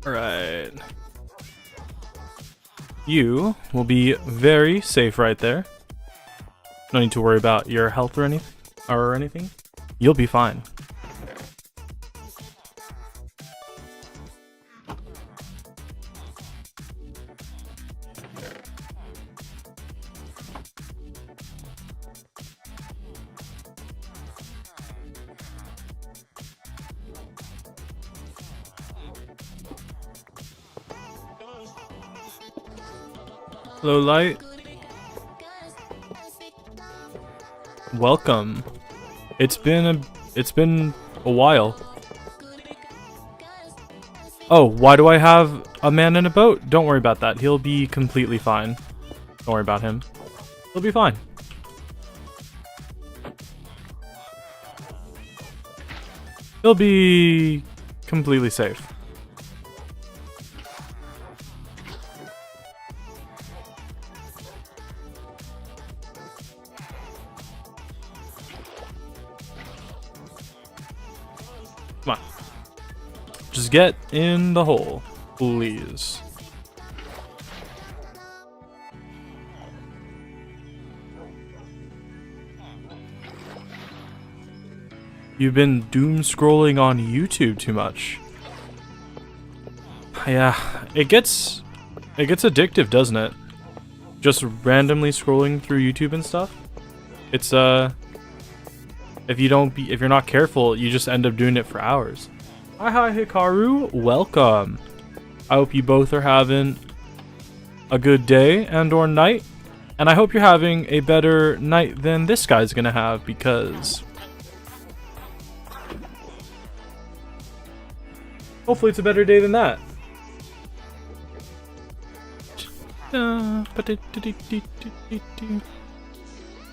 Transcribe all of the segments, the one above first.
Alright. You will be very safe right there. No need to worry about your health or anything. You'll be fine. Hello, Light. Welcome. It's been a while. Oh, why do I have a man in a boat? Don't worry about that. He'll be completely fine. Don't worry about him. He'll be fine. He'll be completely safe. Come on. Just get in the hole, please. You've been doom scrolling on YouTube too much. Yeah, it gets addictive, doesn't it? Just randomly scrolling through YouTube and stuff. It's if you're not careful, you just end up doing it for hours. Hi Hikaru, welcome. I hope you both are having a good day and or night, and I hope you're having a better night than this guy's gonna have, because hopefully it's a better day than that.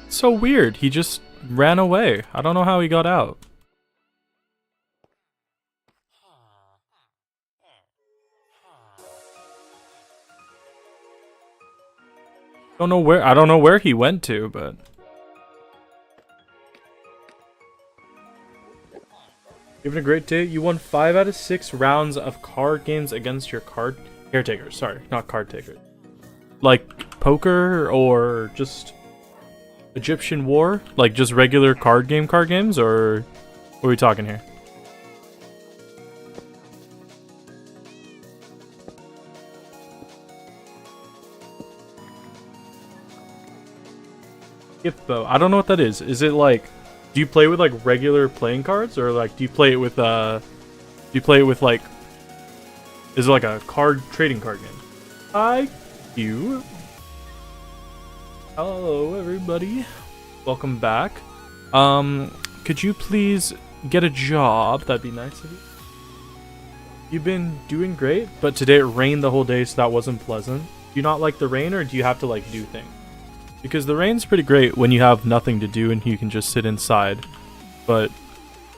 So weird, he just ran away. I don't know how he got out. I don't know where he went to, but you having a great day? You won 5 out of 6 rounds of card games against your caretakers. Sorry, not card takers. Like poker or just Egyptian War? Like just regular card games, or what are we talking here? Skip-Bo. I don't know what that is. Is it like, do you play with like regular playing cards, or like do you play it with like, is it like a trading card game? Hi, you. Hello everybody. Welcome back. Could you please get a job? That'd be nice of you. You've been doing great, but today it rained the whole day, so that wasn't pleasant. Do you not like the rain, or do you have to like do things? Because the rain's pretty great when you have nothing to do and you can just sit inside, but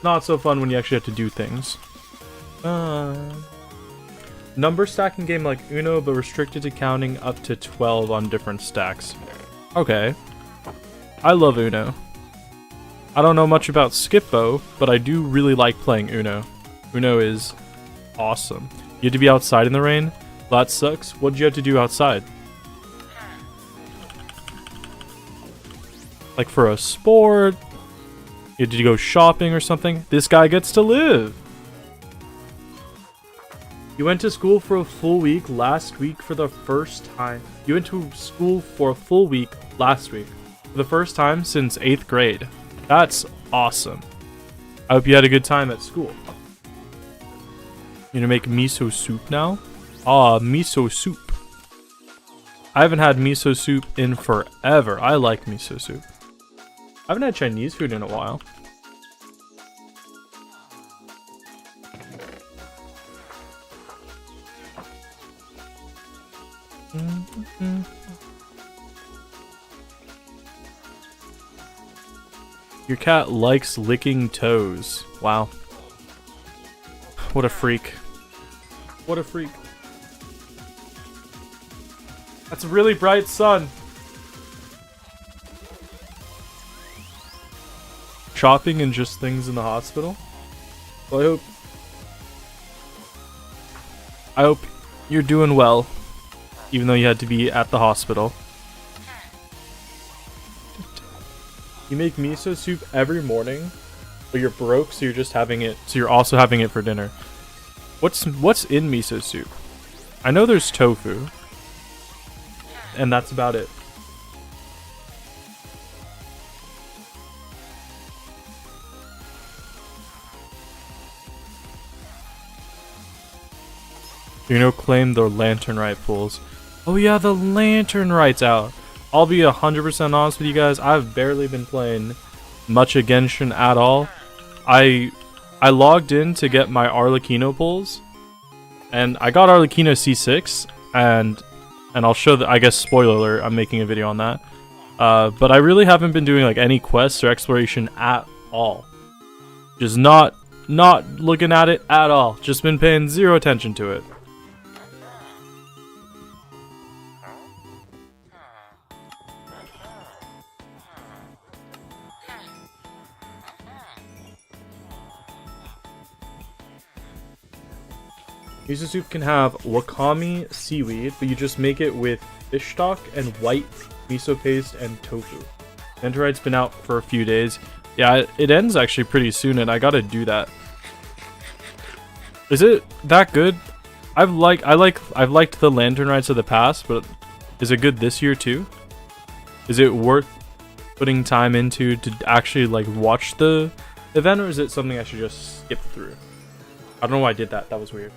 not so fun when you actually have to do things. Number stacking game like Uno, but restricted to counting up to 12 on different stacks. Okay. I love Uno. I don't know much about Skip-Bo, but I do really like playing Uno. Uno is awesome. You had to be outside in the rain? That sucks. What did you have to do outside? Like for a sport? You had to go shopping or something? This guy gets to live! You went to school for a full week last week for the first time. You went to school for a full week last week for the first time since 8th grade. That's awesome. I hope you had a good time at school. You gonna make miso soup now? Ah, miso soup. I haven't had miso soup in forever. I like miso soup. I haven't had Chinese food in a while. Your cat likes licking toes. Wow. What a freak. What a freak. That's a really bright sun. Shopping and just things in the hospital. Well, I hope. I hope you're doing well, even though you had to be at the hospital. You make miso soup every morning, but you're broke, so you're just having it. So you're also having it for dinner. What's in miso soup? I know there's tofu, and that's about it. You're gonna claim the Lanternite pools. Oh yeah, the Lanternite's out. I'll be 100% honest with you guys. I've barely been playing much of Genshin at all. I logged in to get my Arlecchino pulls, and I got Arlecchino C6, and I'll show the, I guess, spoiler alert, I'm making a video on that. But I really haven't been doing like any quests or exploration at all. Just not looking at it at all. Just been paying zero attention to it. Miso soup can have wakame seaweed, but you just make it with fish stock and white miso paste and tofu. Lanternite's been out for a few days. Yeah, it ends actually pretty soon, and I gotta do that. Is it that good? I've liked the Lanternites of the past, but is it good this year too? Is it worth putting time into to actually like watch the event, or is it something I should just skip through? I don't know why I did that. That was weird.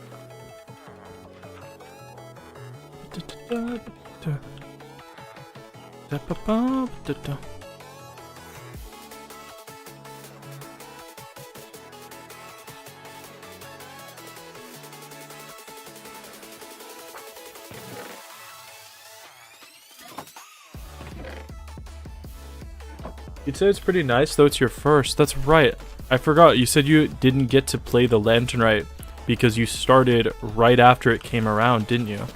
You'd say it's pretty nice, though it's your first. That's right. I forgot. You said you didn't get to play the Lanternite because you started right after it came around, didn't you?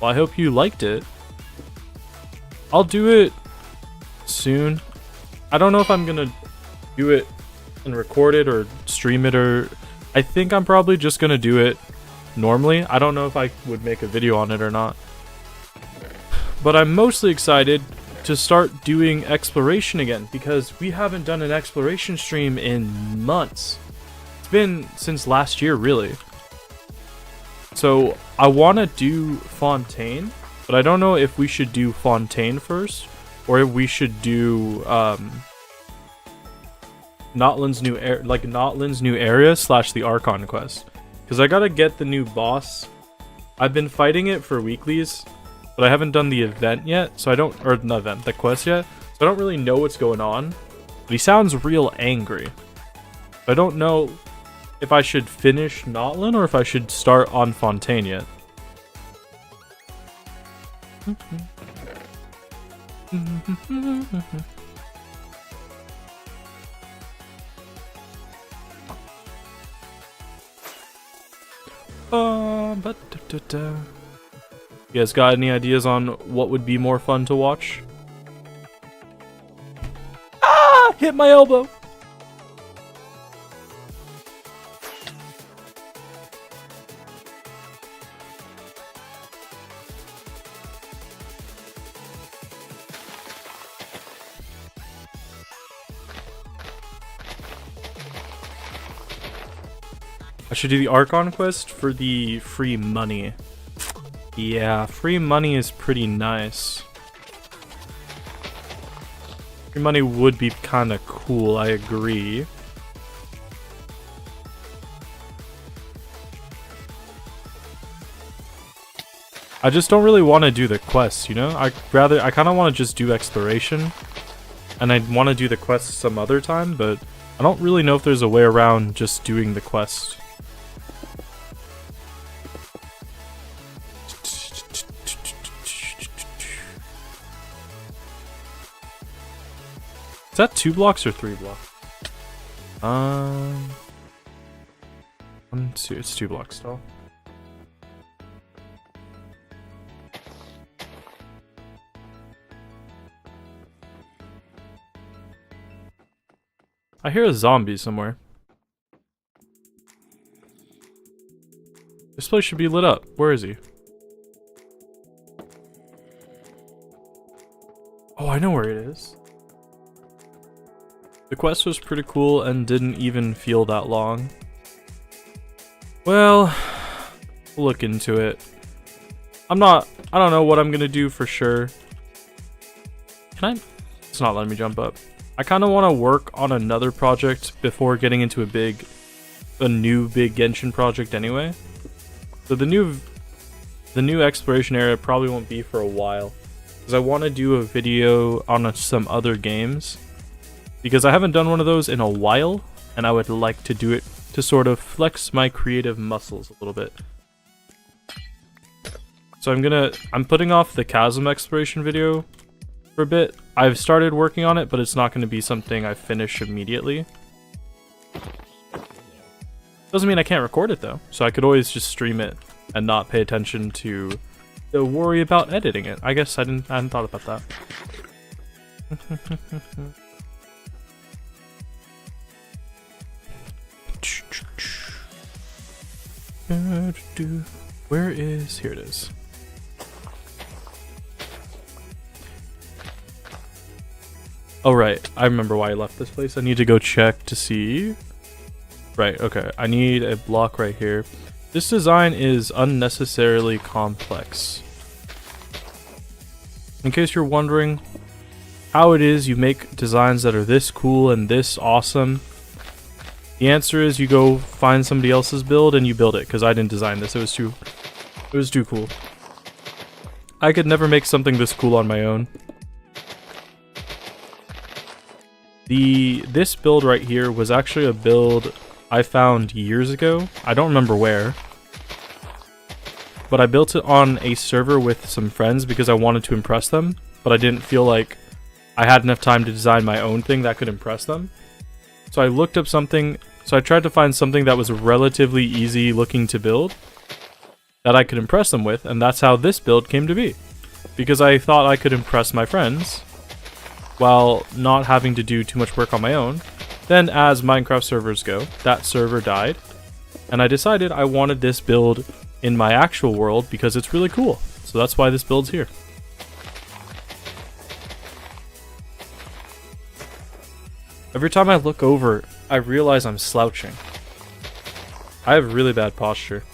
Well, I hope you liked it. I'll do it soon. I don't know if I'm gonna do it and record it or stream it, or I think I'm probably just gonna do it normally. I don't know if I would make a video on it or not. But I'm mostly excited to start doing exploration again, because we haven't done an exploration stream in months. It's been since last year, really. So I want to do Fontaine, but I don't know if we should do Fontaine first, or if we should do Notland's new area / the Archon quest, because I gotta get the new boss. I've been fighting it for weeklies, but I haven't done the event yet, so I don't, or not event, the quest yet, so I don't really know what's going on. But he sounds real angry. I don't know if I should finish Notland or if I should start on Fontaine yet. You guys got any ideas on what would be more fun to watch? Ah! Hit my elbow! I should do the Archon quest for the free money. Yeah, free money is pretty nice. Free money would be kind of cool, I agree. I just don't really want to do the quests, you know? I kind of want to just do exploration. And I want to do the quests some other time, but I don't really know if there's a way around just doing the quest. Is that 2 blocks or 3 blocks? 1, 2, it's 2 blocks still. I hear a zombie somewhere. This place should be lit up. Where is he? Oh, I know where it is. The quest was pretty cool and didn't even feel that long. Well, we'll look into it. I don't know what I'm gonna do for sure. Can I? It's not letting me jump up. I kind of want to work on another project before getting into a new big Genshin project anyway. So the new exploration area probably won't be for a while, because I want to do a video on some other games, because I haven't done one of those in a while, and I would like to do it to sort of flex my creative muscles a little bit. So I'm putting off the Chasm exploration video for a bit. I've started working on it, but it's not going to be something I finish immediately. Doesn't mean I can't record it though, so I could always just stream it and not pay attention to the worry about editing it. I guess I hadn't thought about that. Where is... Here it is. Oh right, I remember why I left this place. I need to go check to see. Right, okay. I need a block right here. This design is unnecessarily complex. In case you're wondering how it is you make designs that are this cool and this awesome, the answer is you go find somebody else's build and you build it, because I didn't design this. It was too cool. I could never make something this cool on my own. This build right here was actually a build I found years ago. I don't remember where, but I built it on a server with some friends because I wanted to impress them, but I didn't feel like I had enough time to design my own thing that could impress them. So I looked up something, so I tried to find something that was relatively easy looking to build that I could impress them with, and that's how this build came to be. Because I thought I could impress my friends while not having to do too much work on my own. Then, as Minecraft servers go, that server died, and I decided I wanted this build in my actual world because it's really cool. So that's why this build's here. Every time I look over, I realize I'm slouching. I have really bad posture.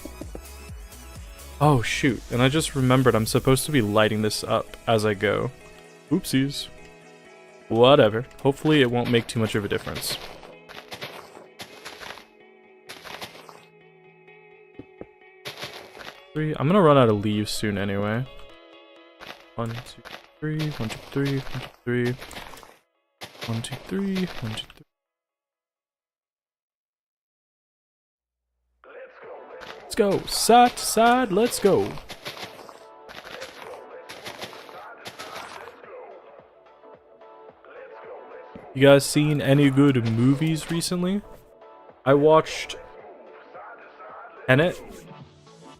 Oh shoot, and I just remembered I'm supposed to be lighting this up as I go. Oopsies. Whatever. Hopefully it won't make too much of a difference. I'm gonna run out of leaves soon anyway. 1, 2, 3, 1, 2, 3, 1, 2, 3. 1, 2, 3, 1, 2, 3. Let's go. Side to side, let's go. You guys seen any good movies recently? I watched Tenet.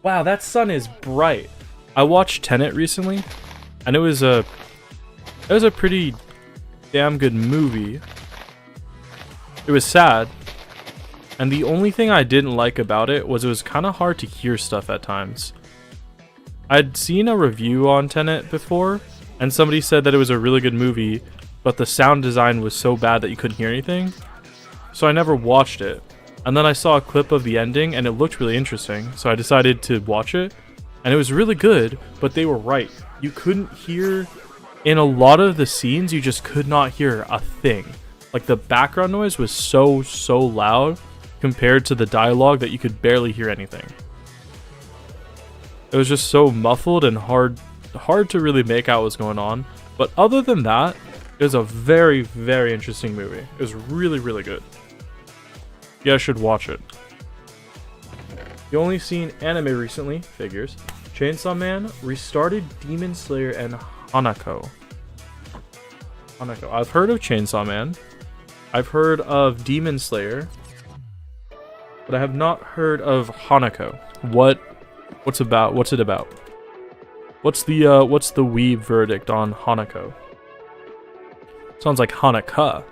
Wow, that sun is bright. I watched Tenet recently, and it was a pretty damn good movie. It was sad, and the only thing I didn't like about it was kind of hard to hear stuff at times. I'd seen a review on Tenet before, and somebody said that it was a really good movie, but the sound design was so bad that you couldn't hear anything, so I never watched it. And then I saw a clip of the ending, and it looked really interesting, so I decided to watch it, and it was really good, but they were right. You couldn't hear, in a lot of the scenes, you just could not hear a thing. Like, the background noise was so loud compared to the dialogue that you could barely hear anything. It was just so muffled and hard to really make out what's going on. But other than that, it was a very, very interesting movie. It was really, really good. You guys should watch it. You only seen anime recently, figures. Chainsaw Man restarted Demon Slayer and Hanako. I've heard of Chainsaw Man. I've heard of Demon Slayer, but I have not heard of Hanako. What's it about? What's the weeb verdict on Hanako? Sounds like Hanukkah.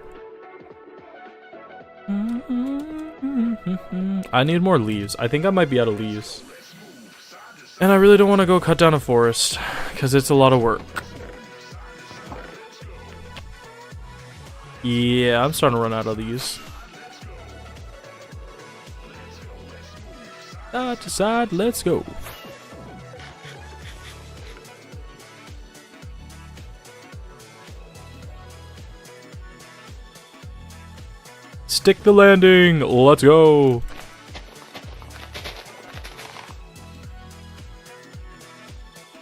I need more leaves. I think I might be out of leaves. And I really don't want to go cut down a forest, because it's a lot of work. Yeah, I'm starting to run out of these. Side to side, let's go. Stick the landing, let's go.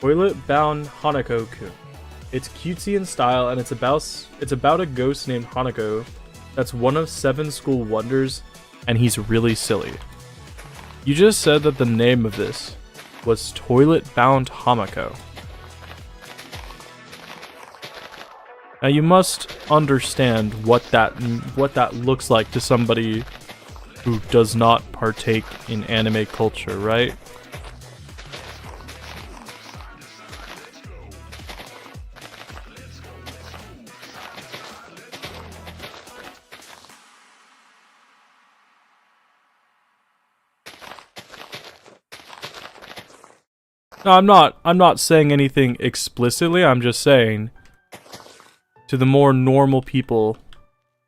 Toilet-bound Hanako-kun. It's cutesy in style, and it's about a ghost named Hanako that's one of 7 school wonders, and he's really silly. You just said that the name of this was Toilet-bound Hanako. Now you must understand what that looks like to somebody who does not partake in anime culture, right? No, I'm not saying anything explicitly. I'm just saying to the more normal people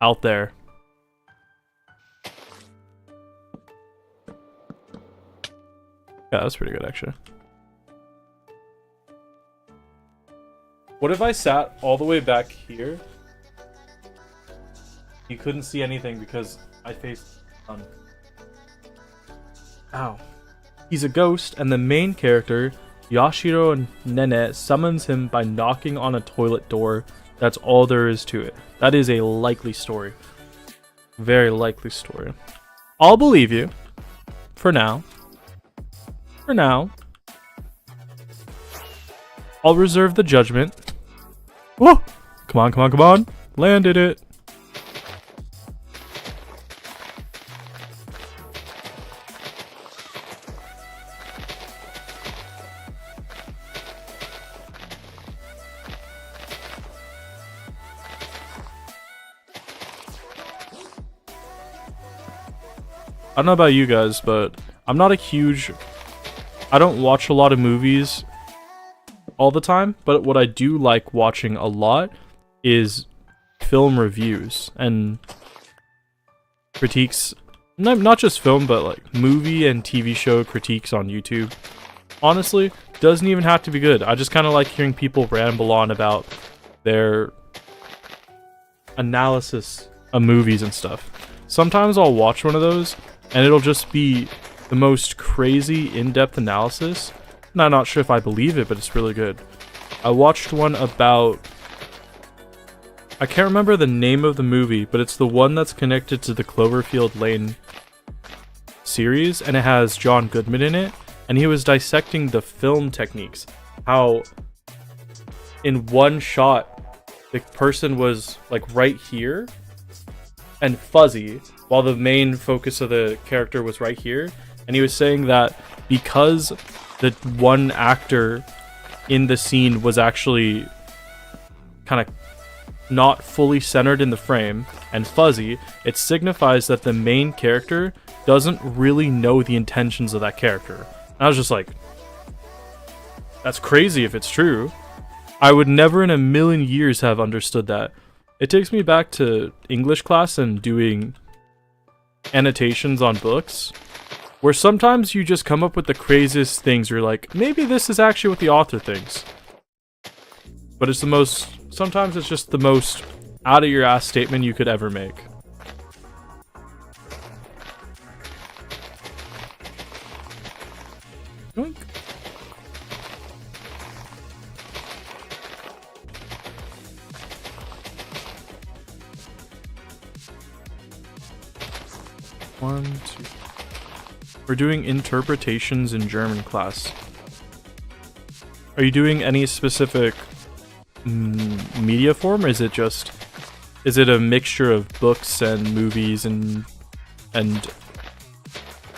out there. Yeah, that's pretty good actually. What if I sat all the way back here? You couldn't see anything because I faced sun. Ow. He's a ghost, and the main character, Yashiro Nene, summons him by knocking on a toilet door. That's all there is to it. That is a likely story. Very likely story. I'll believe you. For now. For now. I'll reserve the judgment. Whoa! Come on, come on, come on. Landed it. I don't know about you guys, but I'm not a huge... I don't watch a lot of movies all the time, but what I do like watching a lot is film reviews and critiques. Not just film, but like movie and TV show critiques on YouTube. Honestly, doesn't even have to be good. I just kind of like hearing people ramble on about their analysis of movies and stuff. Sometimes I'll watch one of those and it'll just be the most crazy in-depth analysis. And I'm not sure if I believe it, but it's really good. I watched one about... I can't remember the name of the movie, but it's the one that's connected to the Cloverfield Lane series, and it has John Goodman in it, and he was dissecting the film techniques. How in one shot, the person was like right here and fuzzy, while the main focus of the character was right here. And he was saying that because the one actor in the scene was actually kind of not fully centered in the frame and fuzzy, it signifies that the main character doesn't really know the intentions of that character. And I was just like, that's crazy if it's true. I would never in a million years have understood that. It takes me back to English class and doing annotations on books, where sometimes you just come up with the craziest things. You're like, maybe this is actually what the author thinks. But it's the most, sometimes it's just the most out of your ass statement you could ever make. Yoink. One, two. We're doing interpretations in German class. Are you doing any specific media form, or is it just... is it a mixture of books and movies and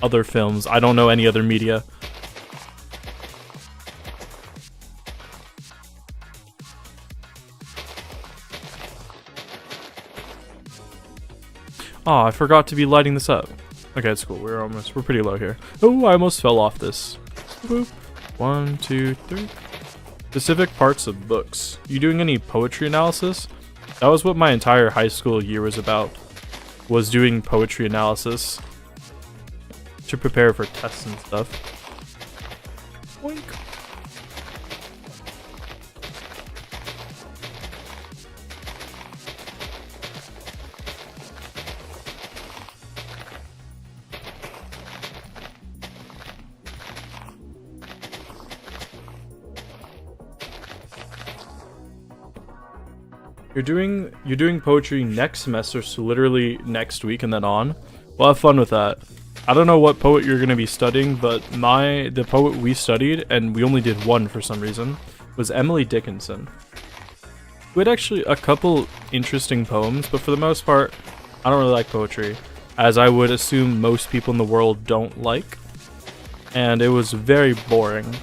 other films? I don't know any other media. Oh, I forgot to be lighting this up. Okay, it's cool. We're pretty low here. Oh, I almost fell off this. Boop. 1, 2, 3. Specific parts of books. You doing any poetry analysis? That was what my entire high school year was about. Was doing poetry analysis to prepare for tests and stuff. Oink. You're doing poetry next semester, so literally next week and then on. Well, have fun with that. I don't know what poet you're gonna be studying, but the poet we studied, and we only did one for some reason, was Emily Dickinson. We had actually a couple interesting poems, but for the most part, I don't really like poetry, as I would assume most people in the world don't like, and it was very boring.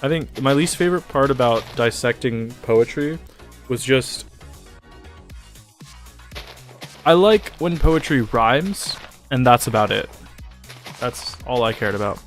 I think my least favorite part about dissecting poetry was just... I like when poetry rhymes, and that's about it. That's all I cared about.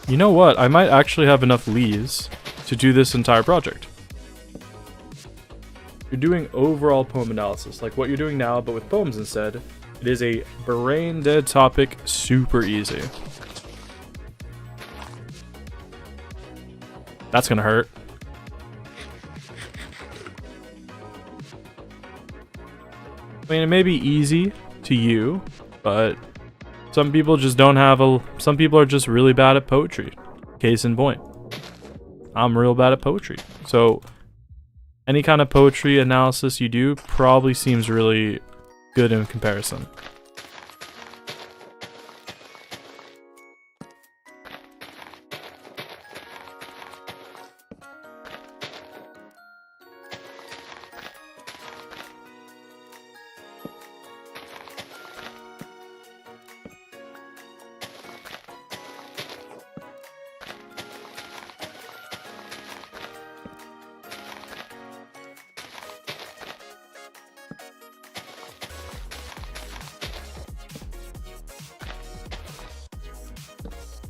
You know what? I might actually have enough leaves to do this entire project. You're doing overall poem analysis, like what you're doing now, but with poems instead. It is a brain dead topic, super easy. That's gonna hurt. I mean, it may be easy to you, but some people just don't have some people are just really bad at poetry. Case in point. I'm real bad at poetry. So any kind of poetry analysis you do probably seems really good in comparison.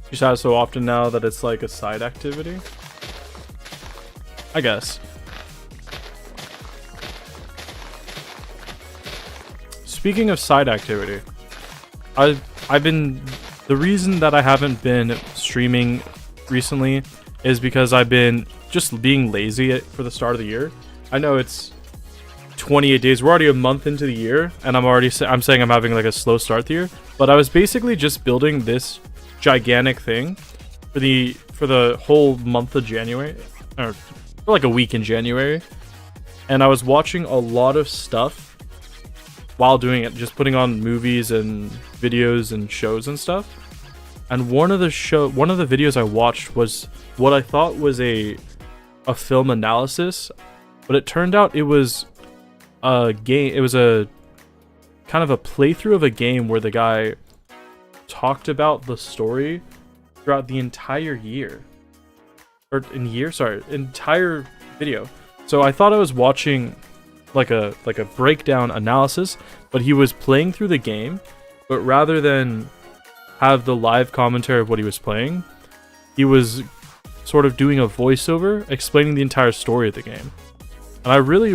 You saw it so often now that it's like a side activity, I guess. Speaking of side activity, the reason that I haven't been streaming recently is because I've been just being lazy for the start of the year. I know it's 28 days. We're already a month into the year, and I'm saying I'm having like a slow start to the year. But I was basically just building this gigantic thing for the whole month of January, or for like a week in January, and I was watching a lot of stuff while doing it, just putting on movies and videos and shows and stuff. And one of the videos I watched was what I thought was a film analysis, but it turned out it was a game. It was a kind of a playthrough of a game where the guy talked about the story throughout the entire year, entire video. So I thought I was watching like a breakdown analysis, but he was playing through the game, but rather than have the live commentary of what he was playing, he was sort of doing a voiceover explaining the entire story of the game. And I really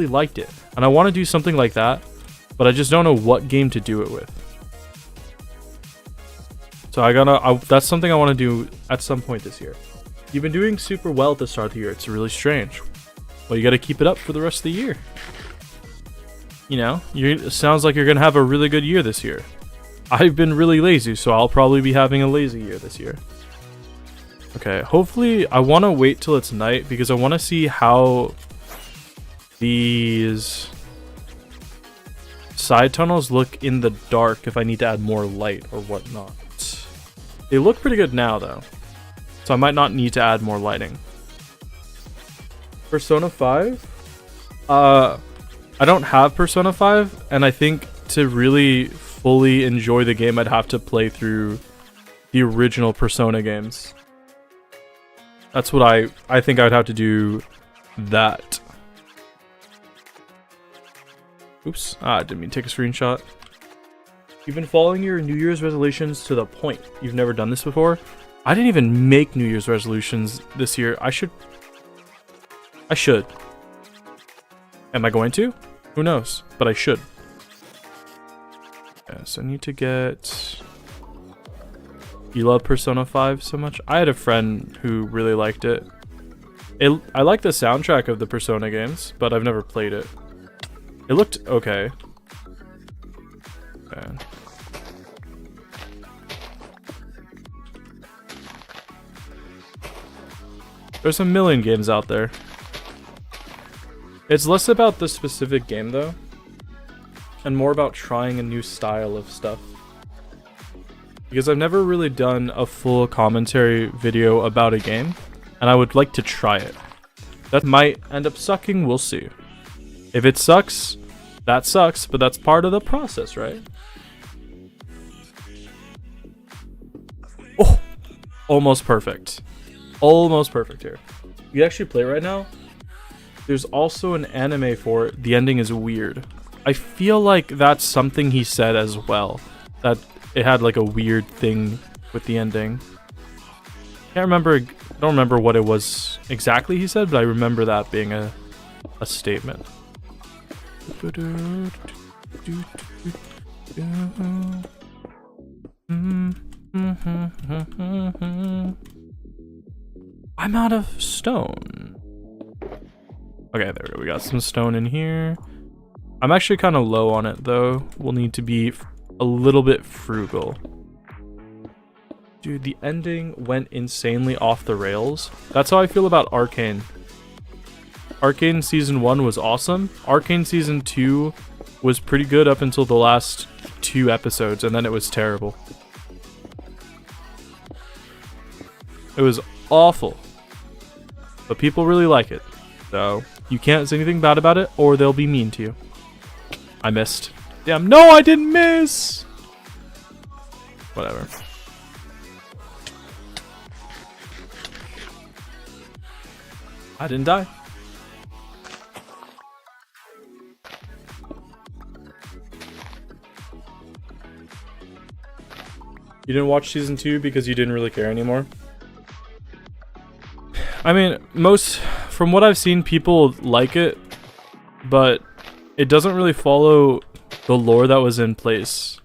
liked it, and I want to do something like that, but I just don't know what game to do it with. So that's something I want to do at some point this year. You've been doing super well at the start of the year. It's really strange. Well, you got to keep it up for the rest of the year. You know, it sounds like you're going to have a really good year this year. I've been really lazy, so I'll probably be having a lazy year this year. Okay, hopefully I want to wait till it's night because I want to see how these side tunnels look in the dark if I need to add more light or whatnot. They look pretty good now though, so I might not need to add more lighting. Persona 5? I don't have Persona 5, and I think to really fully enjoy the game, I'd have to play through the original Persona games. That's what I think I'd have to do that. Oops. I didn't mean to take a screenshot. You've been following your New Year's resolutions to the point. You've never done this before? I didn't even make New Year's resolutions this year. I should. Am I going to? Who knows? But I should. Yes, I need to get... You love Persona 5 so much? I had a friend who really liked it. I like the soundtrack of the Persona games, but I've never played it. It looked okay. Okay. There's a million games out there. It's less about the specific game though, and more about trying a new style of stuff. Because I've never really done a full commentary video about a game, and I would like to try it. That might end up sucking, we'll see. If it sucks, that sucks, but that's part of the process, right? Oh! Almost perfect. Almost perfect here. You actually play it right now? There's also an anime for it. The ending is weird. I feel like that's something he said as well. That it had like a weird thing with the ending. I don't remember what it was exactly he said, but I remember that being a statement. I'm out of stone. Okay, there we go. We got some stone in here. I'm actually kind of low on it, though. We'll need to be a little bit frugal. Dude, the ending went insanely off the rails. That's how I feel about Arcane. Arcane Season 1 was awesome. Arcane Season 2 was pretty good up until the last 2 episodes, and then it was terrible. It was awful. But people really like it. So, you can't say anything bad about it, or they'll be mean to you. I missed. Damn, no, I didn't miss! Whatever. I didn't die. You didn't watch Season 2 because you didn't really care anymore? I mean, from what I've seen, people like it, but it doesn't really follow the lore that was in place.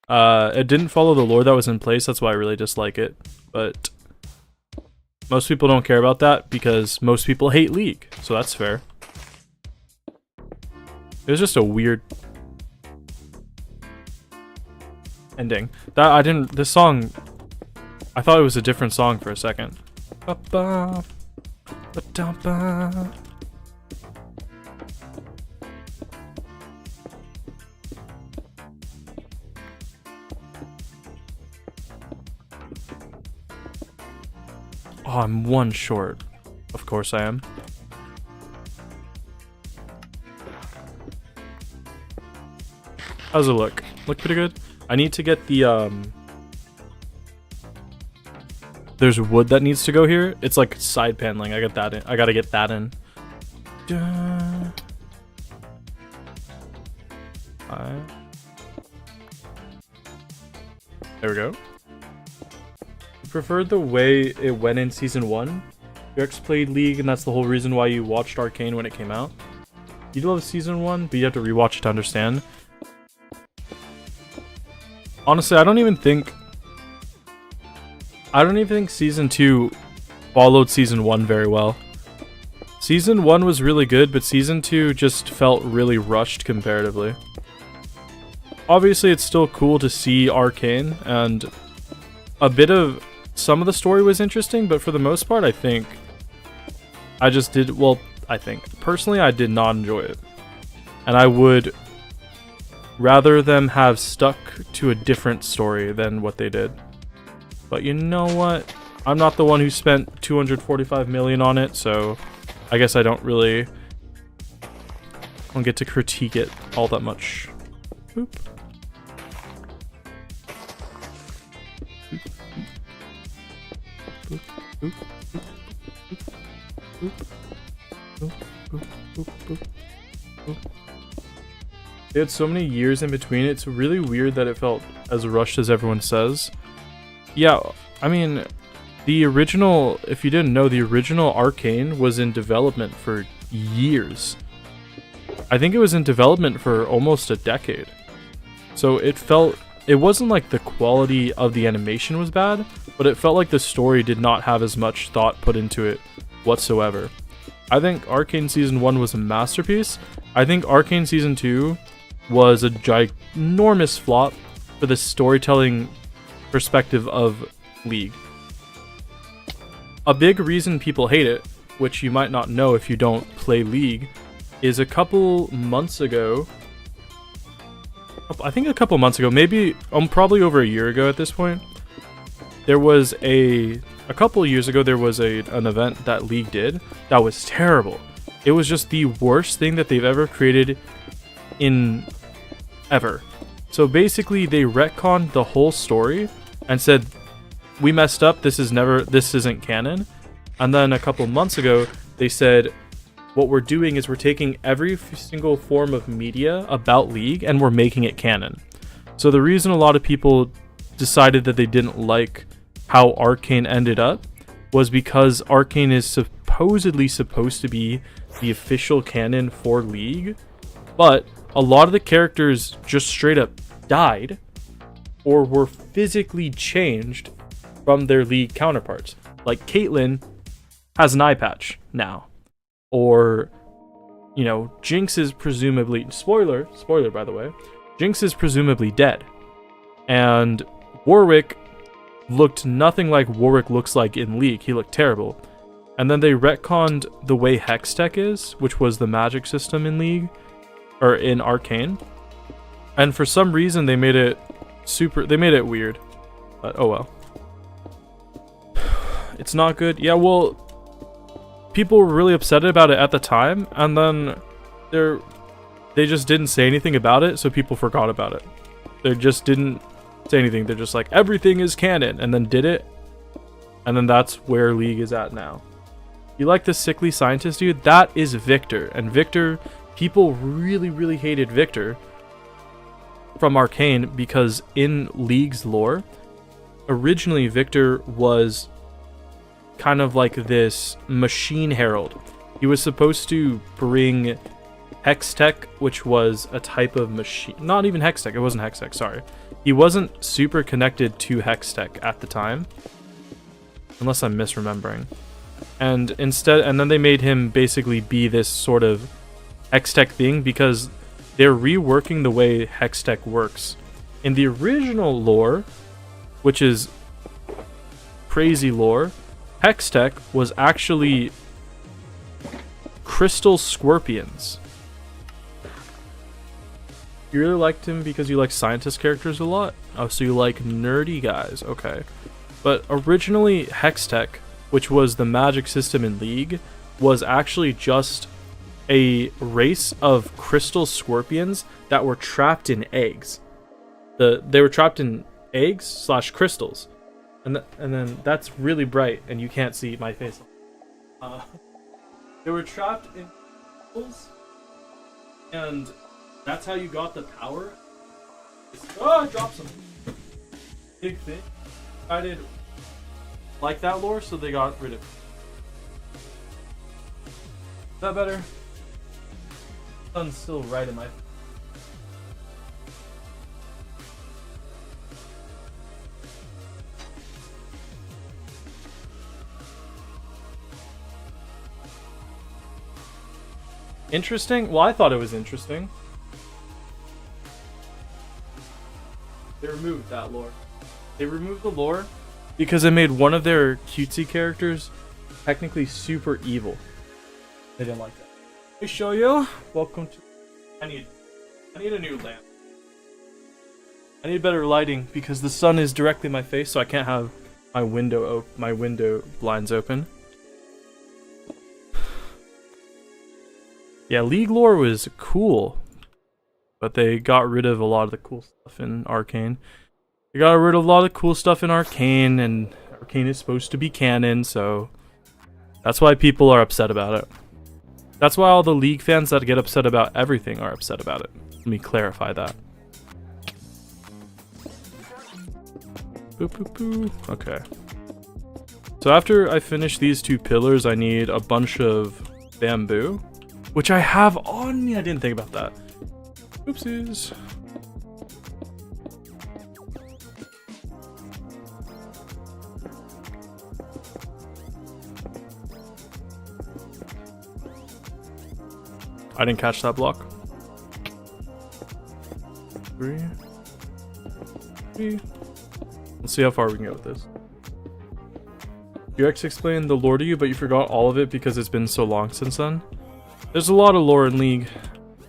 It didn't follow the lore that was in place, that's why I really dislike it. But most people don't care about that because most people hate League, so that's fair. It was just a weird ending. This song, I thought it was a different song for a second. Ba-ba, ba-da-ba. Oh, I'm one short. Of course I am. How's it look? Look pretty good? I need to get the, there's wood that needs to go here. It's like side paneling. I gotta get that in. There we go. Preferred the way it went in Season 1. You played League, and that's the whole reason why you watched Arcane when it came out. You love Season 1, but you have to rewatch it to understand. Honestly, I don't even think Season 2 followed Season 1 very well. Season 1 was really good, but Season 2 just felt really rushed comparatively. Obviously, it's still cool to see Arcane, and a bit of some of the story was interesting, but for the most part, I think personally, I did not enjoy it. And I would rather them have stuck to a different story than what they did. But you know what? I'm not the one who spent $245 million on it, so I guess I don't get to critique it all that much. Boop. They had so many years in between. It's really weird that it felt as rushed as everyone says. Yeah, I mean, the original, if you didn't know, the original Arcane was in development for years. I think it was in development for almost a decade. So it wasn't like the quality of the animation was bad, but it felt like the story did not have as much thought put into it whatsoever. I think Arcane Season 1 was a masterpiece. I think Arcane Season 2 was a ginormous flop for the storytelling perspective of League. A big reason people hate it, which you might not know if you don't play League, is a couple months ago, maybe probably over a year ago at this point, there was a couple years ago there was an event that League did that was terrible. It was just the worst thing that they've ever created in ever. So basically they retconned the whole story and said, we messed up, this isn't canon. And then a couple months ago they said, what we're doing is we're taking every single form of media about League and we're making it canon. So the reason a lot of people decided that they didn't like how Arcane ended up was because Arcane is supposedly supposed to be the official canon for League, but a lot of the characters just straight up died or were physically changed from their League counterparts. Like Caitlyn has an eye patch now. Or, you know, Jinx is presumably, spoiler by the way, Jinx is presumably dead. And Warwick looked nothing like Warwick looks like in League. He looked terrible. And then they retconned the way Hextech is, which was the magic system in League, or in Arcane. And for some reason they made it weird. But oh well. It's not good. Yeah, well, people were really upset about it at the time, and then they just didn't say anything about it, so people forgot about it. They just didn't say anything. They're just like, everything is canon, and then did it, and then that's where League is at now. You like the sickly scientist dude? That is Victor, and Victor, people really hated Victor from Arcane because in League's lore, originally Victor was kind of like this machine herald. He was supposed to bring Hextech, which was a type of machine. Not even Hextech. It wasn't Hextech, sorry. He wasn't super connected to Hextech at the time. Unless I'm misremembering. And then they made him basically be this sort of Hextech thing because they're reworking the way Hextech works. In the original lore, which is crazy lore, Hextech was actually crystal scorpions. You really liked him because you like scientist characters a lot? Oh, so you like nerdy guys. Okay. But originally, Hextech, which was the magic system in League, was actually just a race of crystal scorpions that were trapped in eggs. They were trapped in eggs / crystals. And then that's really bright, and you can't see my face. They were trapped in crystals, and that's how you got the power. I dropped some big thing. I did like that lore, so they got rid of it. Is that better? The sun's still right in my face. Interesting? Well, I thought it was interesting. They removed that lore. They removed the lore because it made one of their cutesy characters technically super evil. They didn't like that. Hey, show you. Welcome to. I need a new lamp. I need better lighting because the sun is directly in my face, so I can't have my window blinds open. Yeah, League lore was cool, but they got rid of a lot of the cool stuff in Arcane. They got rid of a lot of the cool stuff in Arcane, and Arcane is supposed to be canon, so that's why people are upset about it. That's why all the League fans that get upset about everything are upset about it. Let me clarify that. Boo, boo, boo. Okay. So after I finish these 2 pillars, I need a bunch of bamboo, which I have on me. I didn't think about that. Oopsies. I didn't catch that block. 3. Let's see how far we can go with this. UX explained the lore to you, but you forgot all of it because it's been so long since then. There's a lot of lore in League.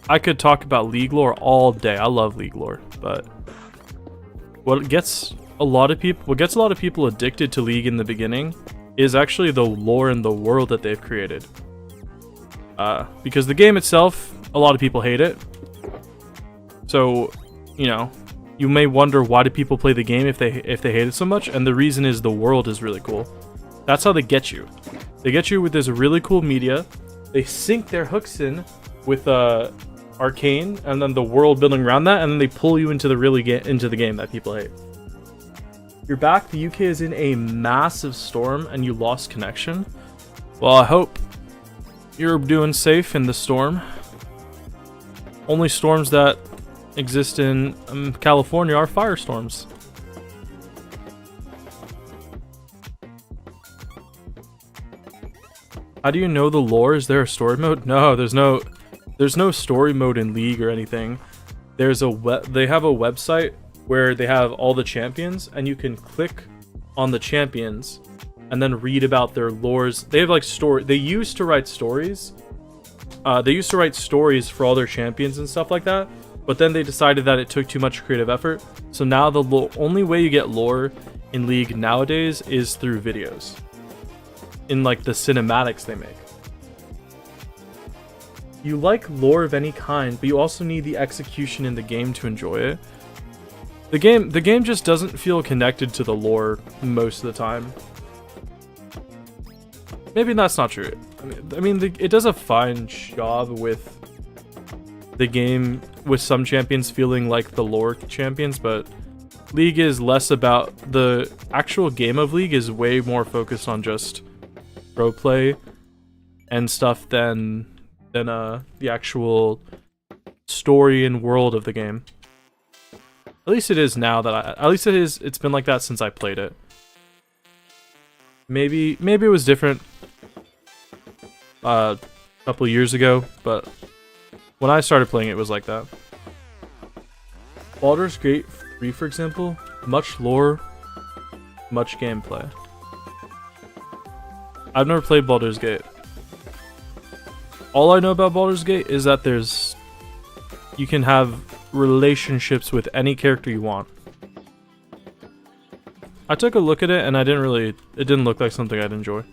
I could talk about League lore all day. I love League lore, but what gets a lot of people addicted to League in the beginning is actually the lore and the world that they've created. Because the game itself, a lot of people hate it. So, you know, you may wonder, why do people play the game if they hate it so much? And the reason is the world is really cool. That's how they get you. They get you with this really cool media. They sink their hooks in with Arcane and then the world building around that, and then they pull you into the game that people hate. You're back. The UK is in a massive storm and you lost connection. Well, I hope you're doing safe in the storm. Only storms that exist in California are firestorms. How do you know the lore? Is there a story mode? No, there's no story mode in League or anything. They have a website where they have all the champions, and you can click on the champions and then read about their lores. They have like they used to write stories. They used to write stories for all their champions and stuff like that, but then they decided that it took too much creative effort. So now the only way you get lore in League nowadays is through videos. In like the cinematics they make. You like lore of any kind, but you also need the execution in the game to enjoy it. The game just doesn't feel connected to the lore most of the time. Maybe that's not true. I mean, it does a fine job with the game, with some champions feeling like the lore champions, but League is less about the actual game of League, is way more focused on just pro play and stuff than the actual story and world of the game. At least it is now it's been like that since I played it. Maybe it was different a couple years ago, but when I started playing it was like that. Baldur's Gate 3, for example, much lore, much gameplay. I've never played Baldur's Gate. All I know about Baldur's Gate is that you can have relationships with any character you want. I took a look at it and it didn't look like something I'd enjoy.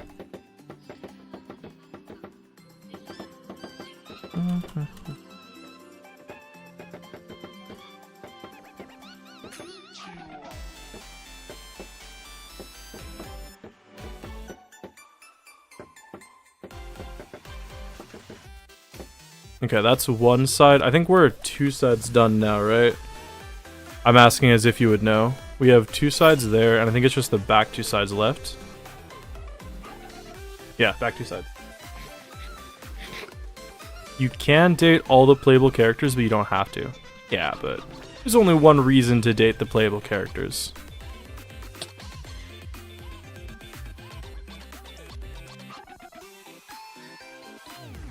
Okay, that's one side. I think we're 2 sides done now, right? I'm asking as if you would know. We have 2 sides there, and I think it's just the back 2 sides left. Yeah, back 2 sides. You can date all the playable characters, but you don't have to. Yeah, but there's only one reason to date the playable characters.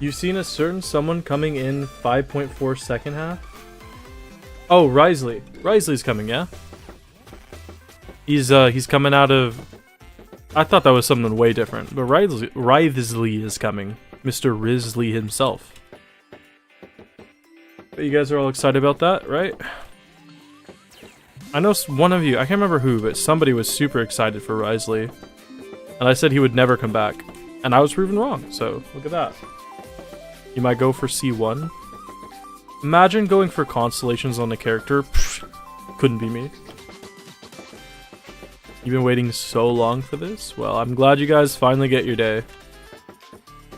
You've seen a certain someone coming in 5.4 second half? Oh, Wriothesley. Wriothesley's coming, yeah? He's coming out of... I thought that was something way different, but Wriothesley is coming. Mr. Risley himself. But you guys are all excited about that, right? I know one of you, I can't remember who, but somebody was super excited for Wriothesley. And I said he would never come back. And I was proven wrong, so look at that. you might go for C1. Imagine going for constellations on a character. Pfft, couldn't be me. You've been waiting so long for this? Well, I'm glad you guys finally get your day.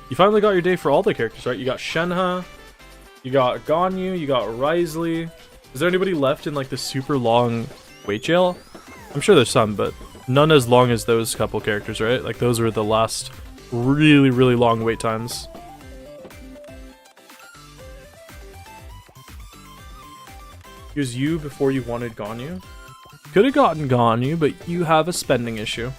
You finally got your day for all the characters, right? You got Shenhe, you got Ganyu, you got Wriothesley. Is there anybody left in like the super long wait jail? I'm sure there's some, but none as long as those couple characters, right? Like those were the last really, really long wait times. It was you before you wanted Ganyu? Could have gotten Ganyu, but you have a spending issue.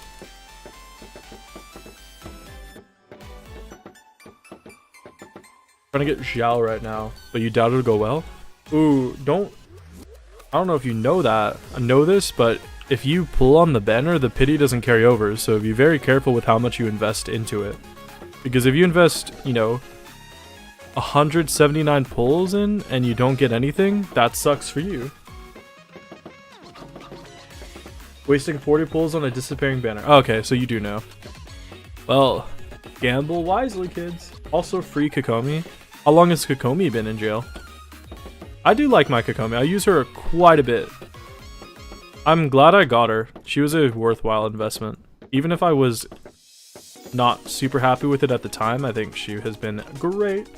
Trying to get Xiao right now, but you doubt it'll go well? Ooh, I don't know if you know that. I know this, but if you pull on the banner, the pity doesn't carry over, so be very careful with how much you invest into it. Because if you invest, you know, 179 pulls in and you don't get anything, that sucks for you. Wasting 40 pulls on a disappearing banner. Okay, so you do know. Well, gamble wisely, kids. Also, free Kokomi. How long has Kokomi been in jail? I do like my Kokomi. I use her quite a bit. I'm glad I got her. She was a worthwhile investment. Even if I was not super happy with it at the time, I think she has been great.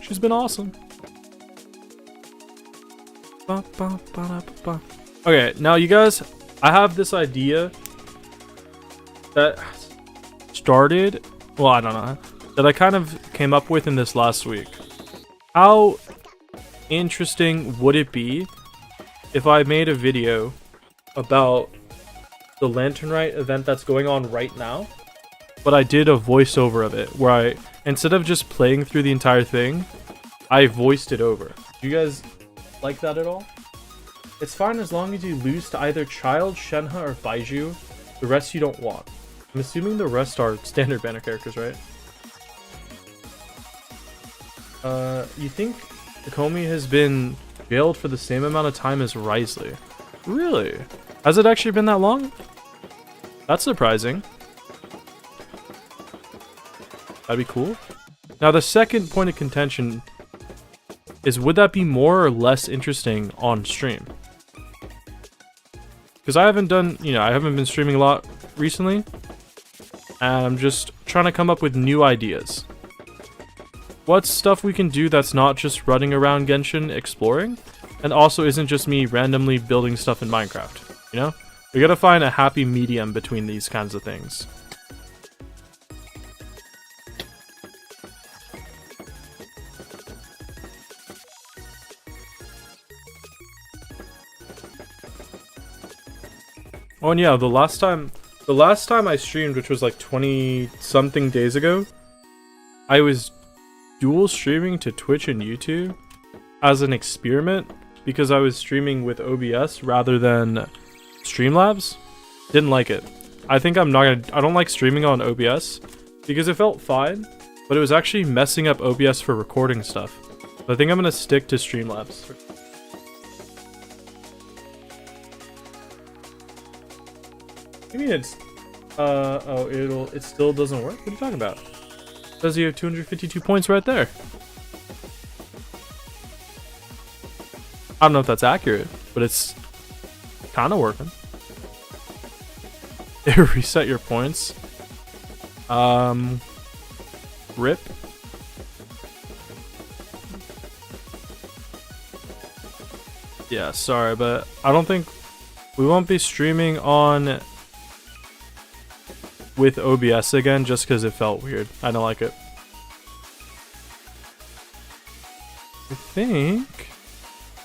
She's been awesome. Okay, now you guys, I have this idea that started, well, I don't know, that I kind of came up with in this last week. How interesting would it be if I made a video about the Lantern Rite event that's going on right now, but I did a voiceover of it, where I, instead of just playing through the entire thing, I voiced it over. Do you guys like that at all? It's fine as long as you lose to either Child, Shenhe, or Baizhu. The rest you don't want. I'm assuming the rest are standard banner characters, right? You think Kokomi has been jailed for the same amount of time as Wriothesley? Really? Has it actually been that long? That's surprising. That'd be cool. Now the second point of contention is, would that be more or less interesting on stream? Because I haven't done, you know, I haven't been streaming a lot recently, and I'm just trying to come up with new ideas. What's stuff we can do that's not just running around Genshin exploring, and also isn't just me randomly building stuff in Minecraft, you know? We gotta find a happy medium between these kinds of things. Oh, and yeah, the last time I streamed, which was like 20 something days ago, I was dual streaming to Twitch and YouTube as an experiment because I was streaming with OBS rather than Streamlabs. Didn't like it. I think I don't like streaming on OBS because it felt fine, but it was actually messing up OBS for recording stuff. So I think I'm gonna stick to Streamlabs. What do you mean it's it still doesn't work? What are you talking about? It says you have 252 points right there. I don't know if that's accurate, but it's kind of working. Reset your points. Rip. Yeah, sorry, but I don't think we won't be streaming on with OBS again just because it felt weird. I don't like it. I think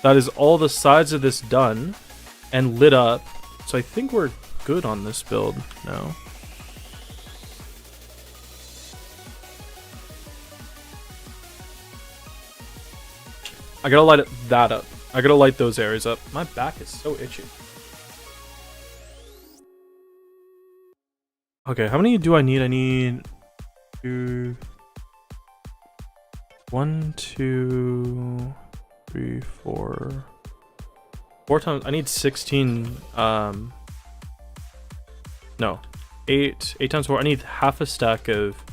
that is all the sides of this done and lit up. So I think we're good on this build now. I gotta light that up. I gotta light those areas up. My back is so itchy. Okay, how many do I need? I need 2, 1, 2, 3, 4. 4 times. I need 16. No, 8 times 4. I need half a stack of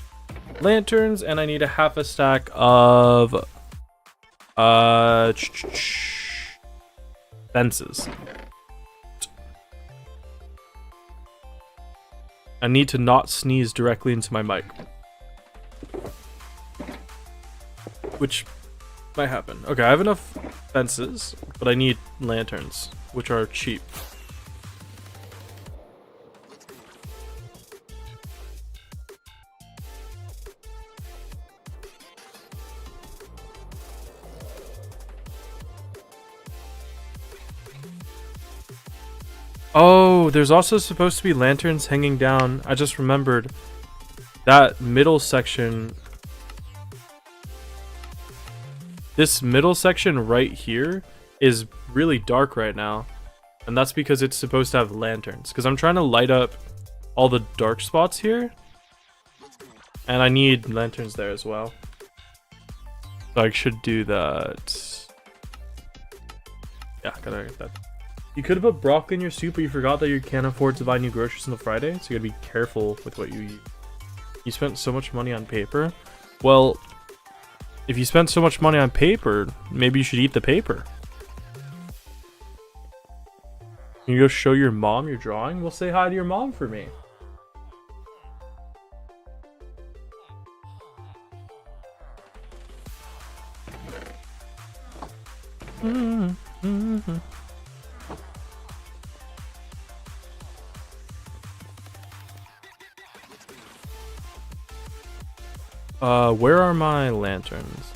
lanterns, and I need a half a stack of fences. I need to not sneeze directly into my mic, which might happen. Okay, I have enough fences, but I need lanterns, which are cheap. Oh, there's also supposed to be lanterns hanging down. I just remembered that middle section. This middle section right here is really dark right now. And that's because it's supposed to have lanterns. Because I'm trying to light up all the dark spots here. And I need lanterns there as well. So I should do that. Yeah, gotta get that. You could have put broccoli in your soup, but you forgot that you can't afford to buy new groceries until Friday, so you gotta be careful with what you eat. You spent so much money on paper. Well, if you spent so much money on paper, maybe you should eat the paper. Can you go show your mom your drawing? Well, say hi to your mom for me. Where are my lanterns?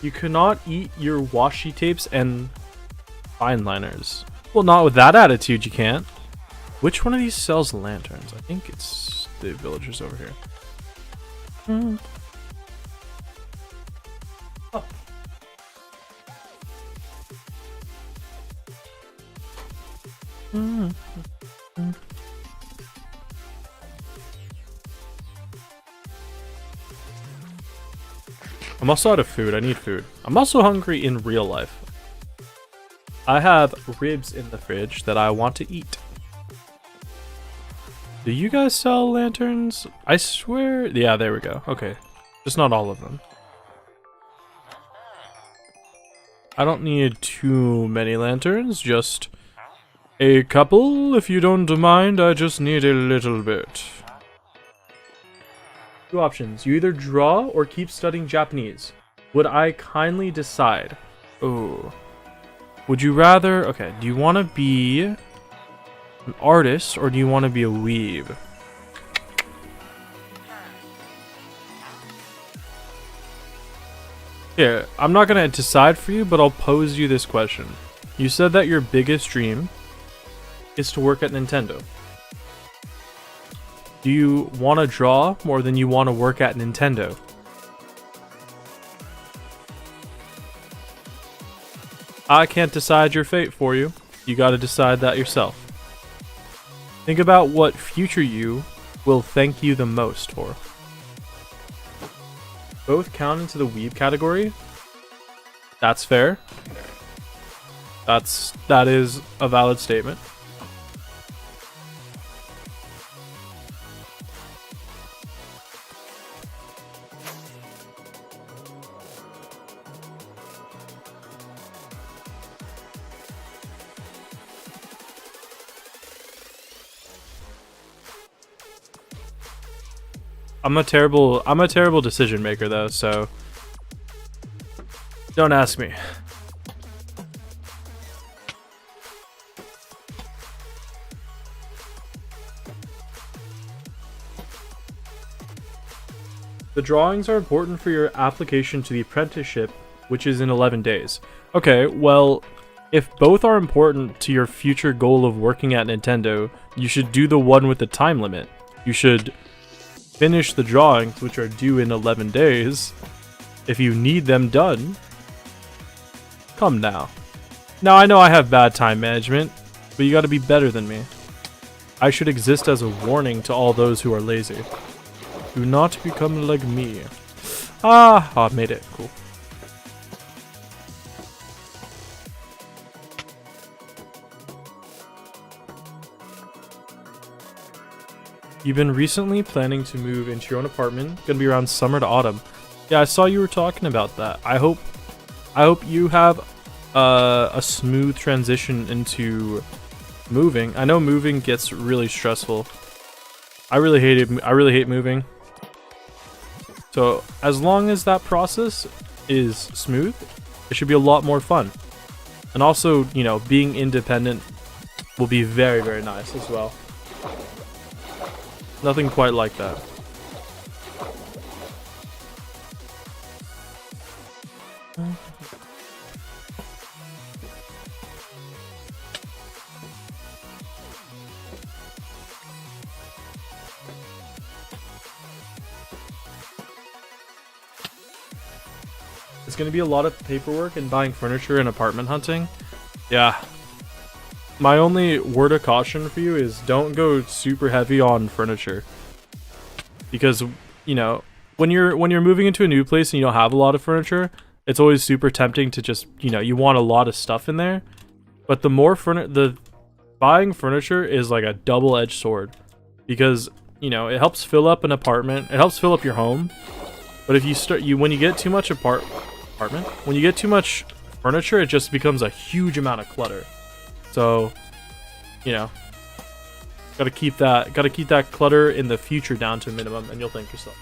You cannot eat your washi tapes and fine liners. Well, not with that attitude, you can't. Which one of these sells lanterns? I think it's the villagers over here. Oh. I'm also out of food. I need food. I'm also hungry in real life. I have ribs in the fridge that I want to eat. Do you guys sell lanterns? I swear. Yeah, there we go. Okay. Just not all of them. I don't need too many lanterns. Just a couple, if you don't mind. I just need a little bit. Two options. You either draw or keep studying Japanese. Would I kindly decide? Oh. Would you rather... Okay, do you want to be an artist or do you want to be a weeb? Here, I'm not going to decide for you, but I'll pose you this question. You said that your biggest dream is to work at Nintendo. Do you want to draw more than you want to work at Nintendo? I can't decide your fate for you. You gotta decide that yourself. Think about what future you will thank you the most for. Both count into the weeb category. That's fair. That is a valid statement. I'm a terrible decision maker though, so don't ask me. The drawings are important for your application to the apprenticeship, which is in 11 days. Okay, well, if both are important to your future goal of working at Nintendo, you should do the one with the time limit. You should finish the drawings, which are due in 11 days, if you need them done. Come now. Now, I know I have bad time management, but you gotta be better than me. I should exist as a warning to all those who are lazy. Do not become like me. Ah, made it. Cool. You've been recently planning to move into your own apartment. Gonna be around summer to autumn. Yeah, I saw you were talking about that. I hope you have a smooth transition into moving. I know moving gets really stressful. I really hate moving. So as long as that process is smooth, it should be a lot more fun. And also, you know, being independent will be very, very nice as well. Nothing quite like that. It's gonna be a lot of paperwork and buying furniture and apartment hunting. Yeah. My only word of caution for you is don't go super heavy on furniture. Because, you know, when you're moving into a new place and you don't have a lot of furniture, it's always super tempting to just, you know, you want a lot of stuff in there. But the more buying furniture is like a double-edged sword. Because, you know, it helps fill up an apartment, it helps fill up your home. But if when you get too much when you get too much furniture, it just becomes a huge amount of clutter. So, you know, gotta keep that clutter in the future down to a minimum, and you'll thank yourself.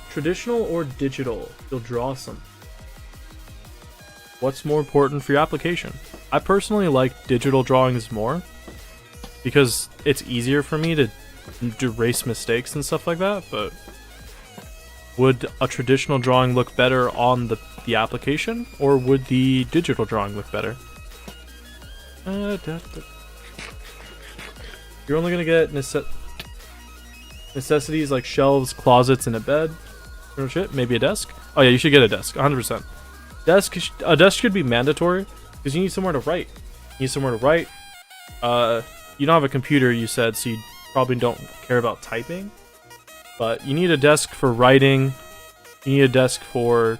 Traditional or digital? You'll draw some. What's more important for your application? I personally like digital drawings more because it's easier for me to erase mistakes and stuff like that, but would a traditional drawing look better on the application, or would the digital drawing look better? You're only gonna get necessities like shelves, closets, and a bed. Oh shit, maybe a desk? Oh yeah, you should get a desk, 100%. A desk should be mandatory, because you need somewhere to write. You don't have a computer, you said, so you probably don't care about typing. But you need a desk for writing. You need a desk for...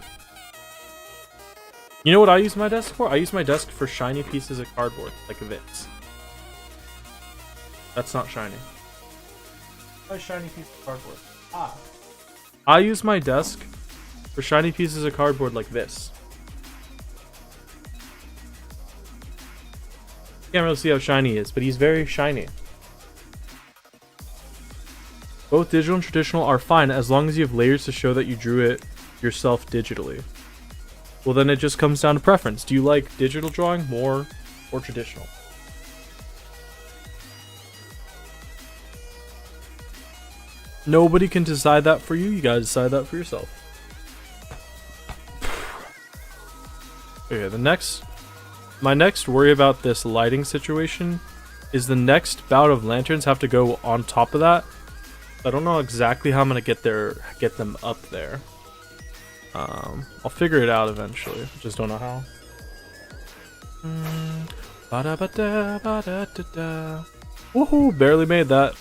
You know what I use my desk for? I use my desk for shiny pieces of cardboard, like this. That's not shiny. Why shiny piece of cardboard? Ah. I use my desk for shiny pieces of cardboard like this. Can't really see how shiny he is, but he's very shiny. Both digital and traditional are fine as long as you have layers to show that you drew it yourself digitally. Well, then it just comes down to preference. Do you like digital drawing more or traditional? Nobody can decide that for you. You gotta decide that for yourself. Okay, my next worry about this lighting situation is the next bout of lanterns have to go on top of that. I don't know exactly how I'm gonna get them up there. I'll figure it out eventually. Just don't know how. Woohoo! Barely made that.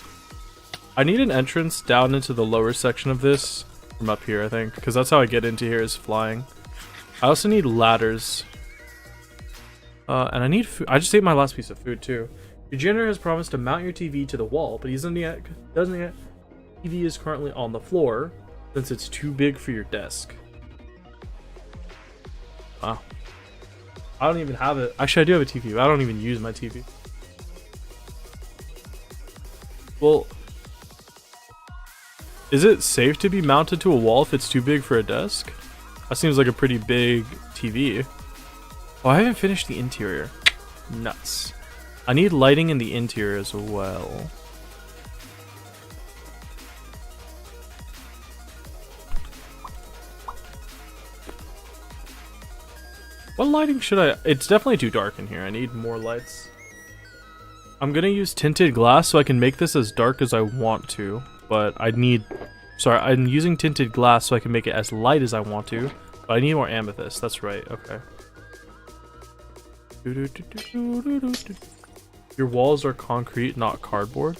I need an entrance down into the lower section of this from up here, I think, because that's how I get into here is flying. I also need ladders. And I need food. I just ate my last piece of food too. Your janitor has promised to mount your TV to the wall, but he doesn't yet. TV is currently on the floor since it's too big for your desk. Wow. I don't even have it. Actually, I do have a TV, but I don't even use my TV. Well, is it safe to be mounted to a wall if it's too big for a desk? That seems like a pretty big TV. Oh, I haven't finished the interior. Nuts. I need lighting in the interior as well. What lighting should I... It's definitely too dark in here. I need more lights. I'm gonna use tinted glass so I can make this as dark as I want to. But I need... Sorry, I'm using tinted glass so I can make it as light as I want to. But I need more amethyst. That's right. Okay. Your walls are concrete, not cardboard.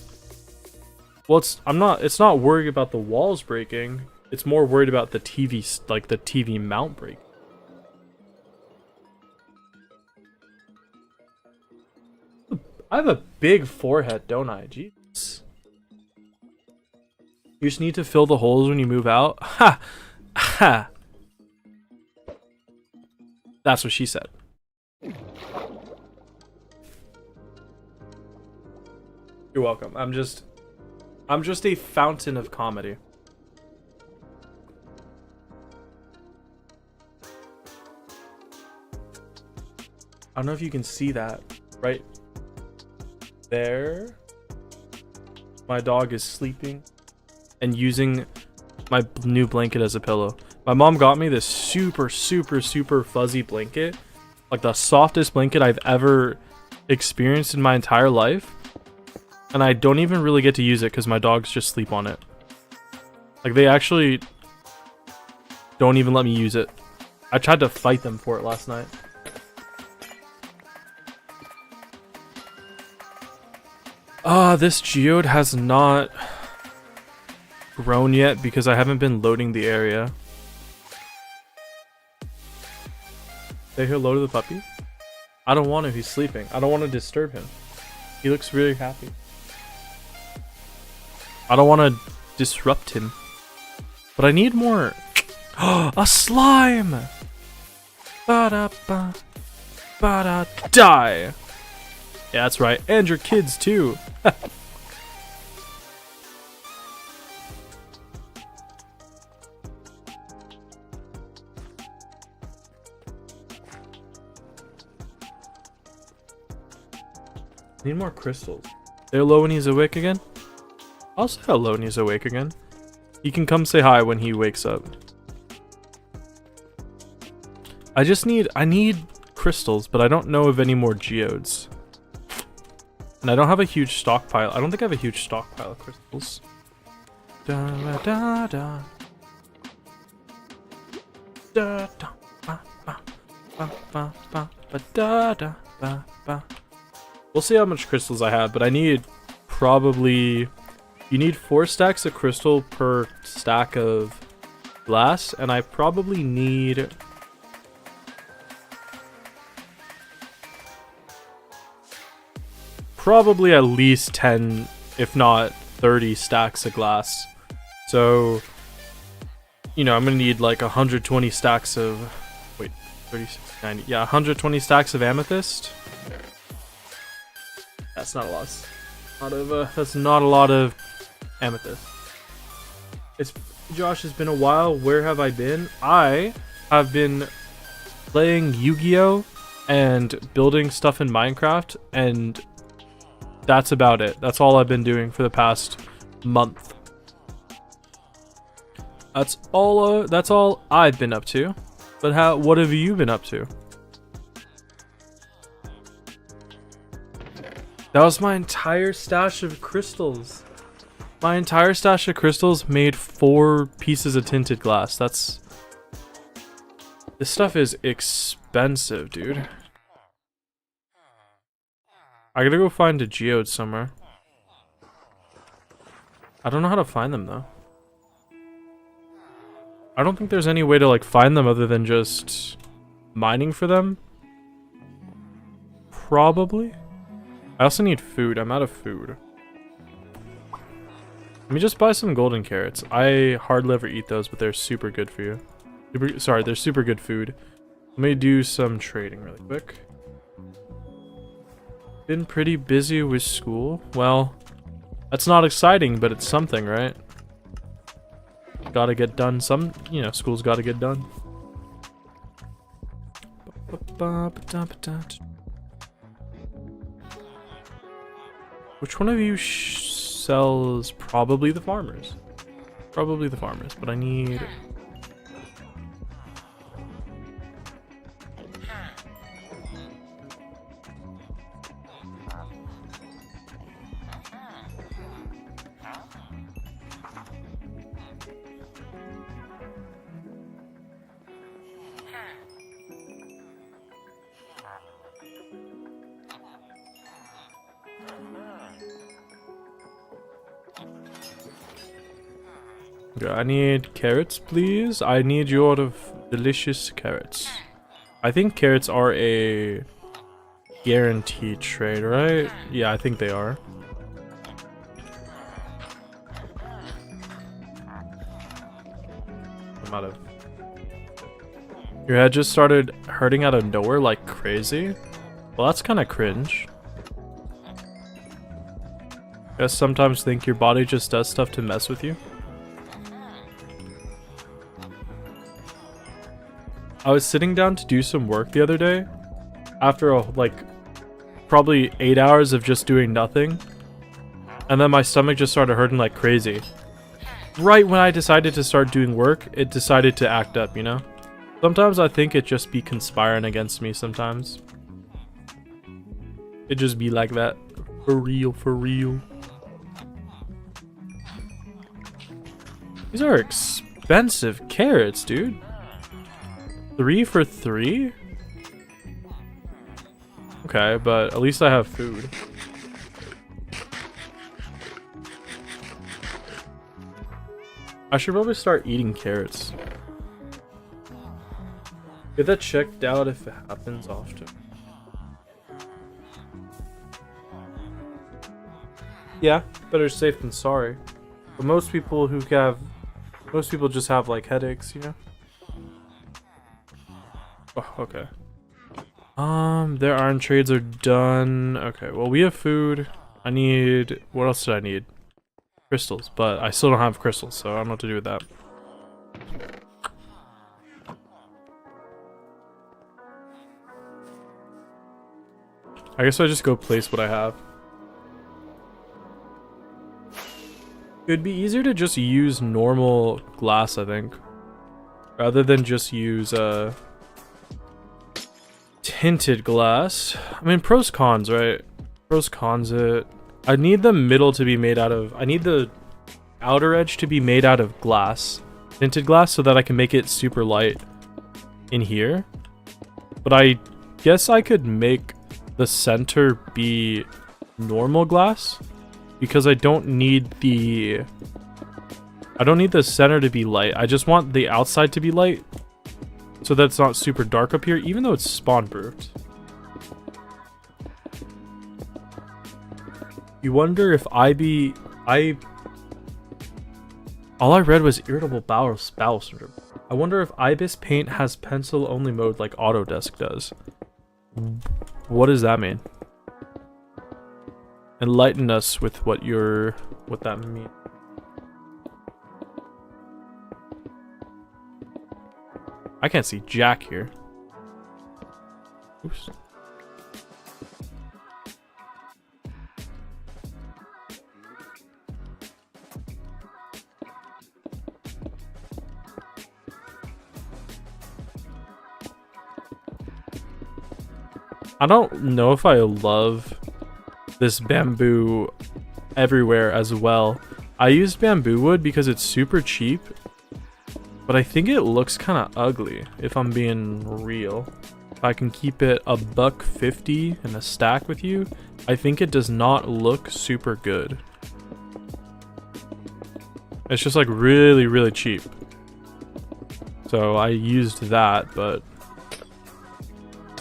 Well, it's not worried about the walls breaking. It's more worried about the TV, like the TV mount break. I have a big forehead, don't I? Gee. You just need to fill the holes when you move out. Ha! Ha! That's what she said. You're welcome. I'm just a fountain of comedy. I don't know if you can see that right there. My dog is sleeping and using my new blanket as a pillow. My mom got me this super fuzzy blanket, like the softest blanket I've ever experienced in my entire life, and I don't even really get to use it because my dogs just sleep on it. Like, they actually don't even let me use it. I tried to fight them for it last night. This geode has not grown yet because I haven't been loading the area. Say hello to the puppy. I don't want to, he's sleeping. I don't want to disturb him. He looks really happy. I don't want to disrupt him. But I need more. A slime! Ba-da-ba. Ba-da. Die! Yeah, that's right. And your kids too. Need more crystals. Say hello when he's awake again? I'll say hello when he's awake again. He can come say hi when he wakes up. I need crystals, but I don't know of any more geodes. And I don't have a huge stockpile. I don't think I have a huge stockpile of crystals. Da da da. Da da ba ba ba ba ba ba da da ba ba. We'll see how much crystals I have, but I need probably... You need 4 stacks of crystal per stack of glass, and I probably need... Probably at least 10, if not 30 stacks of glass. So, you know, I'm gonna need like 120 stacks of... Wait, 36, 90... Yeah, 120 stacks of amethyst. That's not a lot. That's not a lot of amethyst. Josh, it's been a while. Where have I been? I have been playing Yu-Gi-Oh! And building stuff in Minecraft, and that's about it. That's all I've been doing for the past month. That's all I've been up to. But what have you been up to? That was my entire stash of crystals. My entire stash of crystals made 4 pieces of tinted glass. This stuff is expensive, dude. I gotta go find a geode somewhere. I don't know how to find them though. I don't think there's any way to like find them other than just mining for them. Probably. I also need food. I'm out of food. Let me just buy some golden carrots. I hardly ever eat those, but they're super good for you. They're super good food. Let me do some trading really quick. Been pretty busy with school. Well, that's not exciting, but it's something, right? Gotta get done. School's gotta get done. Which one of you sells? Probably the farmers. Probably the farmers, but I need... I need carrots, please. I need your delicious carrots. I think carrots are a guaranteed trade, right? Yeah, I think they are. I'm out of... Your head just started hurting out of nowhere like crazy? Well, that's kind of cringe. Guess sometimes think your body just does stuff to mess with you. I was sitting down to do some work the other day after like probably 8 hours of just doing nothing, and then my stomach just started hurting like crazy. Right when I decided to start doing work, it decided to act up, you know? Sometimes I think it just be conspiring against me sometimes. It just be like that. For real, for real. These are expensive carrots, dude. 3 for 3? Okay, but at least I have food. I should probably start eating carrots. Get that checked out if it happens often. Yeah, better safe than sorry. But most people just have like headaches, you know? Oh, okay. Their iron trades are done. Okay, well we have food. I need, what else did I need? Crystals, but I still don't have crystals, so I don't know what to do with that. I guess I just go place what I have. It'd be easier to just use normal glass, I think, rather than just use tinted glass. I mean, pros cons, right? Pros cons it. I need the middle to be made out of, I need the outer edge to be made out of glass, tinted glass, so that I can make it super light in here. But I guess I could make the center be normal glass, because I don't need the center to be light. I just want the outside to be light, so that it's not super dark up here, even though it's spawn proofed. You wonder if all I read was irritable bowel syndrome. I wonder if Ibis Paint has pencil only mode like Autodesk does. What does that mean? Enlighten us with what that means. I can't see jack here. Oops. I don't know if I love this bamboo everywhere as well. I used bamboo wood because it's super cheap, but I think it looks kind of ugly, if I'm being real. If I can keep it $1.50 in a stack with you, I think it does not look super good. It's just like really, really cheap. So I used that, but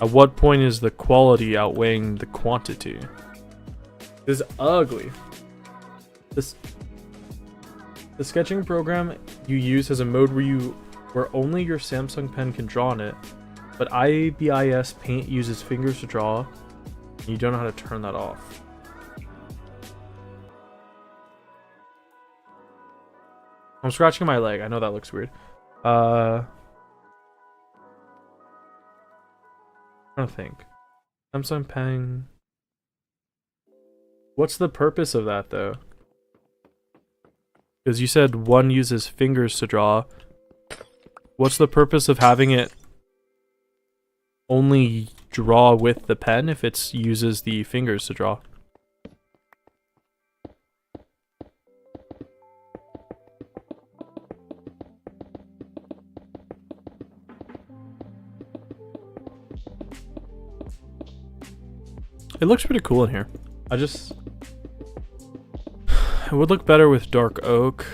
at what point is the quality outweighing the quantity? This is ugly. The sketching program you use has a mode where only your Samsung pen can draw on it, but IBIS Paint uses fingers to draw, and you don't know how to turn that off. I'm scratching my leg. I know that looks weird. I don't think. Samsung pen. What's the purpose of that though? Because you said one uses fingers to draw. What's the purpose of having it only draw with the pen if it uses the fingers to draw? It looks pretty cool in here. It would look better with dark oak.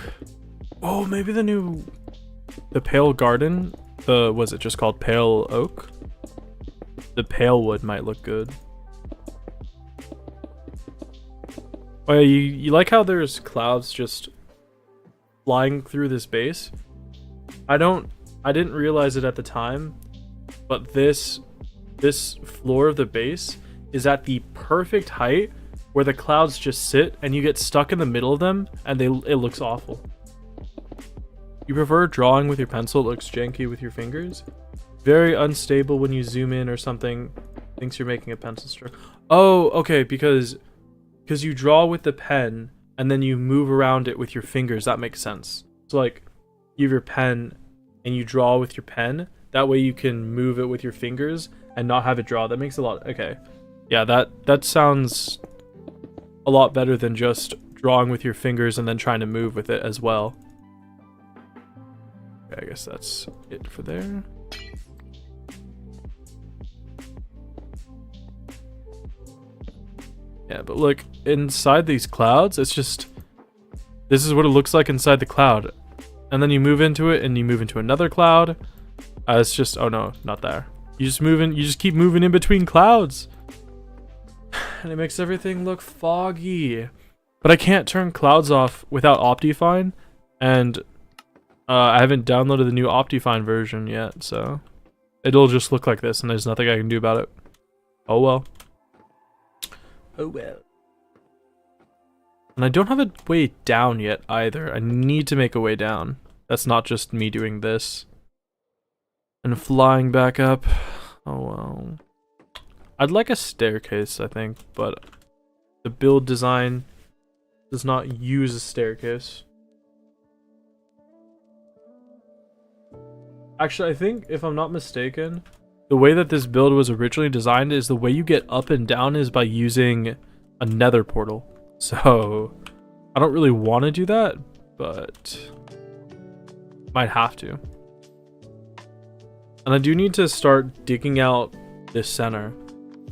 Oh, maybe the pale garden. Was it just called pale oak? The pale wood might look good. Oh yeah, you like how there's clouds just flying through this base? I didn't realize it at the time, but this floor of the base is at the perfect height where the clouds just sit and you get stuck in the middle of them and it looks awful. You prefer drawing with your pencil? It looks janky with your fingers. Very unstable when you zoom in or something. Thinks you're making a pencil stroke. Oh, okay, because you draw with the pen and then you move around it with your fingers. That makes sense. So like, you have your pen and you draw with your pen. That way you can move it with your fingers and not have it draw. That makes a lot. Okay, yeah, that sounds a lot better than just drawing with your fingers and then trying to move with it as well. Okay, I guess that's it for there. Yeah, but look, inside these clouds, it's just... This is what it looks like inside the cloud. And then you move into it, and you move into another cloud. It's just... Oh no, not there. You just keep moving in between clouds. And it makes everything look foggy. But I can't turn clouds off without Optifine. And I haven't downloaded the new Optifine version yet, so... It'll just look like this, and there's nothing I can do about it. Oh well. Oh well. And I don't have a way down yet either. I need to make a way down. That's not just me doing this. And flying back up. Oh well. I'd like a staircase, I think, but the build design does not use a staircase. Actually, I think, if I'm not mistaken, the way that this build was originally designed is the way you get up and down is by using a nether portal. So, I don't really want to do that, but might have to. And I do need to start digging out this center.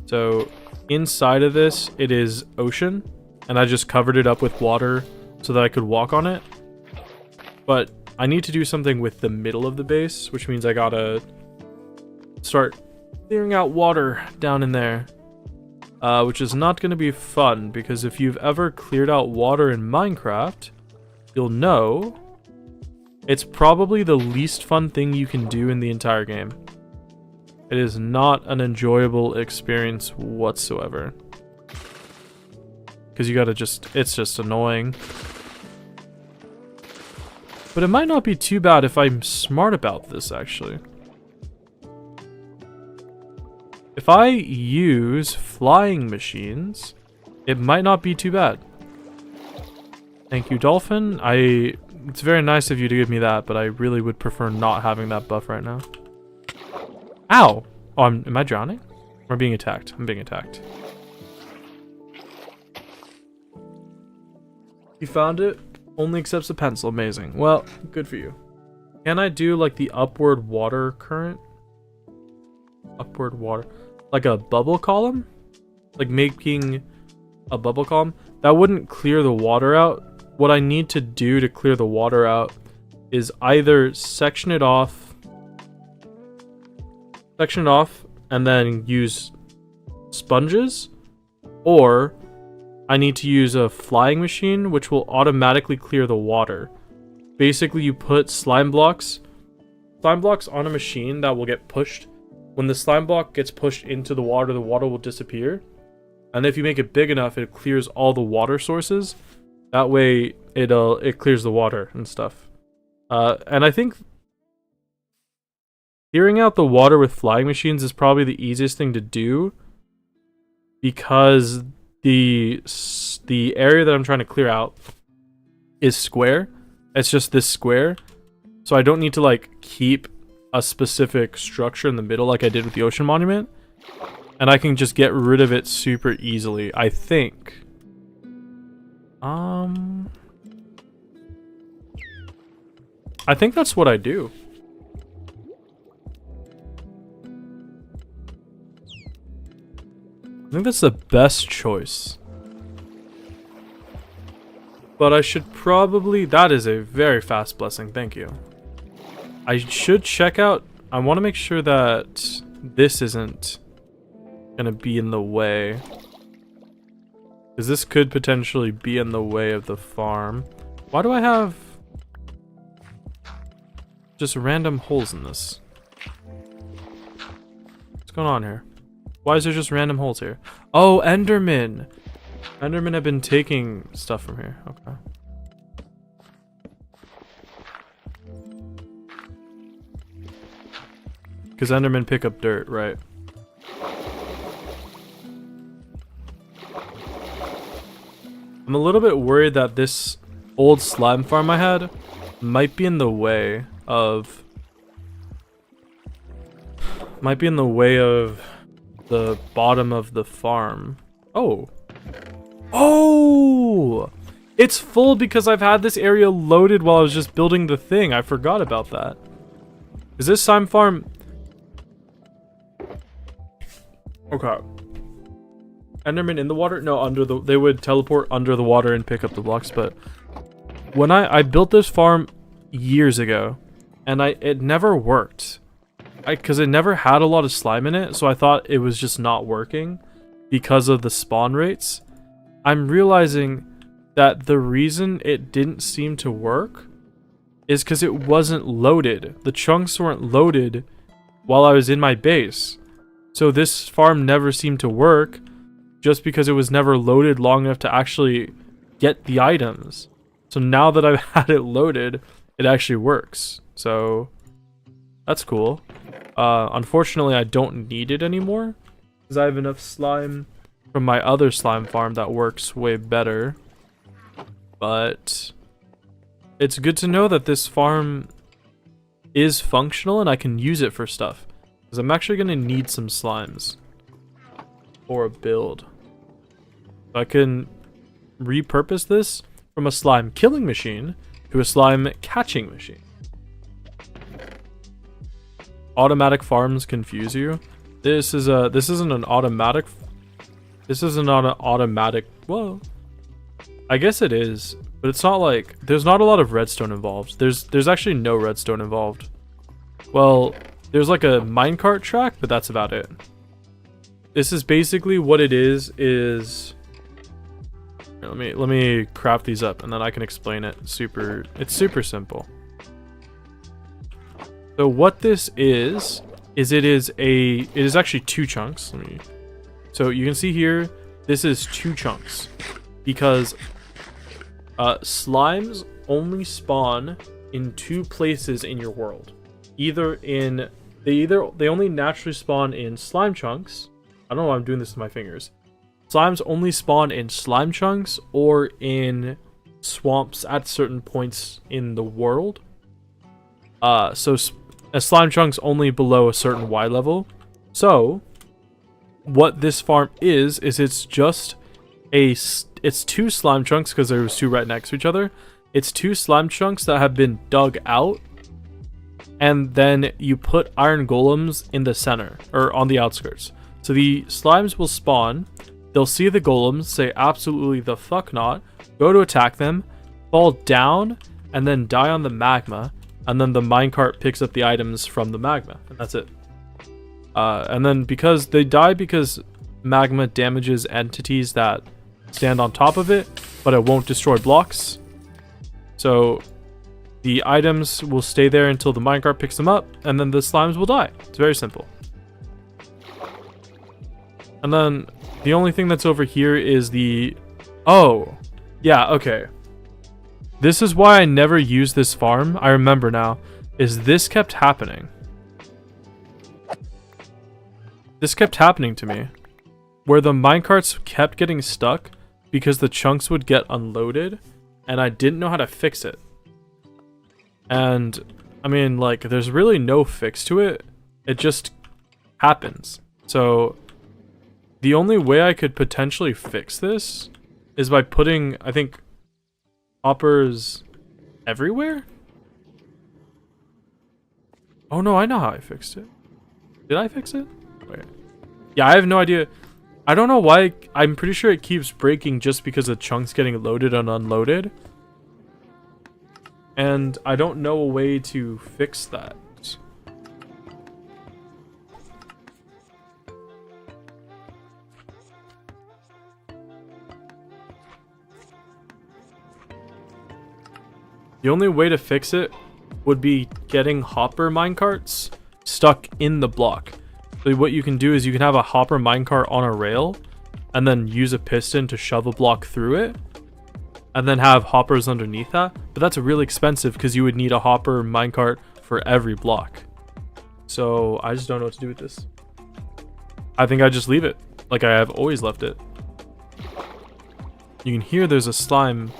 So, inside of this, it is ocean, and I just covered it up with water so that I could walk on it. But I need to do something with the middle of the base, which means I gotta start clearing out water down in there, which is not going to be fun, because if you've ever cleared out water in Minecraft, you'll know it's probably the least fun thing you can do in the entire game. It is not an enjoyable experience whatsoever, because you gotta it's just annoying. But it might not be too bad if I'm smart about this, actually. If I use flying machines, it might not be too bad. Thank you, Dolphin. It's very nice of you to give me that, but I really would prefer not having that buff right now. Ow! Oh, am I drowning? Or am I being attacked? I'm being attacked. You found it? Only accepts a pencil. Amazing. Well, good for you. Can I do like the upward water current? Upward water. Like a bubble column? Like making a bubble column? That wouldn't clear the water out. What I need to do to clear the water out is either section it off and then use sponges, or I need to use a flying machine which will automatically clear the water. Basically, you put slime blocks on a machine that will get pushed. When the slime block gets pushed into the water will disappear. And if you make it big enough, it clears all the water sources. That way, it clears the water and stuff. And I think clearing out the water with flying machines is probably the easiest thing to do, because the area that I'm trying to clear out is square. It's just this square. So I don't need to like keep a specific structure in the middle like I did with the ocean monument, and I can just get rid of it super easily, I think. I think that's what I do. I think that's the best choice. But I should probably... That is a very fast blessing, thank you. I should check out... I want to make sure that this isn't gonna be in the way, because this could potentially be in the way of the farm. Why do I have... just random holes in this? What's going on here? Why is there just random holes here? Oh, Enderman! Endermen have been taking stuff from here. Okay. Because Endermen pick up dirt, right? I'm a little bit worried that this old slime farm I had might be in the way of... the bottom of the farm. Oh. Oh! It's full because I've had this area loaded while I was just building the thing. I forgot about that. Is this slime farm... Okay. Enderman in the water? No, under the... They would teleport under the water and pick up the blocks, but... When I built this farm years ago, and it never worked. Because it never had a lot of slime in it, so I thought it was just not working because of the spawn rates. I'm realizing that the reason it didn't seem to work is because it wasn't loaded. The chunks weren't loaded while I was in my base. So this farm never seemed to work just because it was never loaded long enough to actually get the items. So now that I've had it loaded, it actually works. So that's cool. Unfortunately, I don't need it anymore because I have enough slime from my other slime farm that works way better. But it's good to know that this farm is functional and I can use it for stuff. Because I'm actually going to need some slimes for a build. So I can repurpose this from a slime killing machine to a slime catching machine. Automatic farms confuse you. This isn't an automatic. This isn't an automatic. Well, I guess it is, but it's not like there's not a lot of redstone involved. There's actually no redstone involved. Well, there's like a minecart track, but that's about it. This is basically what it is. Here, let me craft these up and then I can explain it. It's super simple. So what this is it is actually two chunks. So you can see here, this is two chunks because slimes only spawn in two places in your world. They only naturally spawn in slime chunks. I don't know why I'm doing this with my fingers. Slimes only spawn in slime chunks or in swamps at certain points in the world. So a slime chunk's only below a certain Y level. So what this farm is it's just it's two slime chunks because there's two right next to each other. It's two slime chunks that have been dug out, and then you put iron golems in the center or on the outskirts. So the slimes will spawn, they'll see the golems, say absolutely the fuck not, go to attack them, fall down, and then die on the magma. And then the minecart picks up the items from the magma, and that's it. And then because they die because magma damages entities that stand on top of it, but it won't destroy blocks. So the items will stay there until the minecart picks them up, and then the slimes will die. It's very simple. And then the only thing that's over here is the... Oh, yeah, okay. This is why I never used this farm. I remember now. Is this kept happening. This kept happening to me. Where the minecarts kept getting stuck because the chunks would get unloaded and I didn't know how to fix it. And I mean, like, there's really no fix to it. It just happens. So the only way I could potentially fix this is by putting, I think, hoppers everywhere? Oh no, I know how I fixed it. Did I fix it? Wait. Yeah, I have no idea. I don't know why. I'm pretty sure it keeps breaking just because the chunks getting loaded and unloaded. And I don't know a way to fix that. The only way to fix it would be getting hopper minecarts stuck in the block. So what you can do is you can have a hopper minecart on a rail and then use a piston to shove a block through it and then have hoppers underneath that. But that's really expensive because you would need a hopper minecart for every block. So I just don't know what to do with this. I think I just leave it like I have always left it. You can hear there's a slime.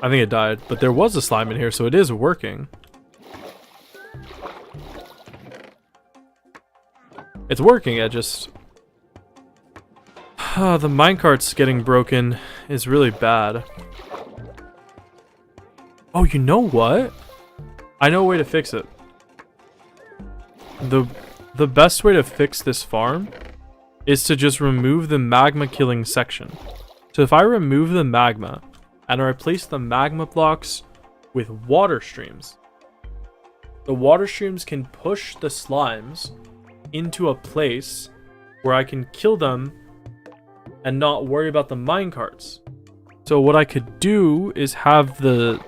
I think it died, but there was a slime in here, so it is working. It's working, it just... the minecart's getting broken is really bad. Oh, you know what? I know a way to fix it. The best way to fix this farm is to just remove the magma killing section. So if I remove the magma and I replace the magma blocks with water streams, the water streams can push the slimes into a place where I can kill them and not worry about the minecarts. So what I could do is have the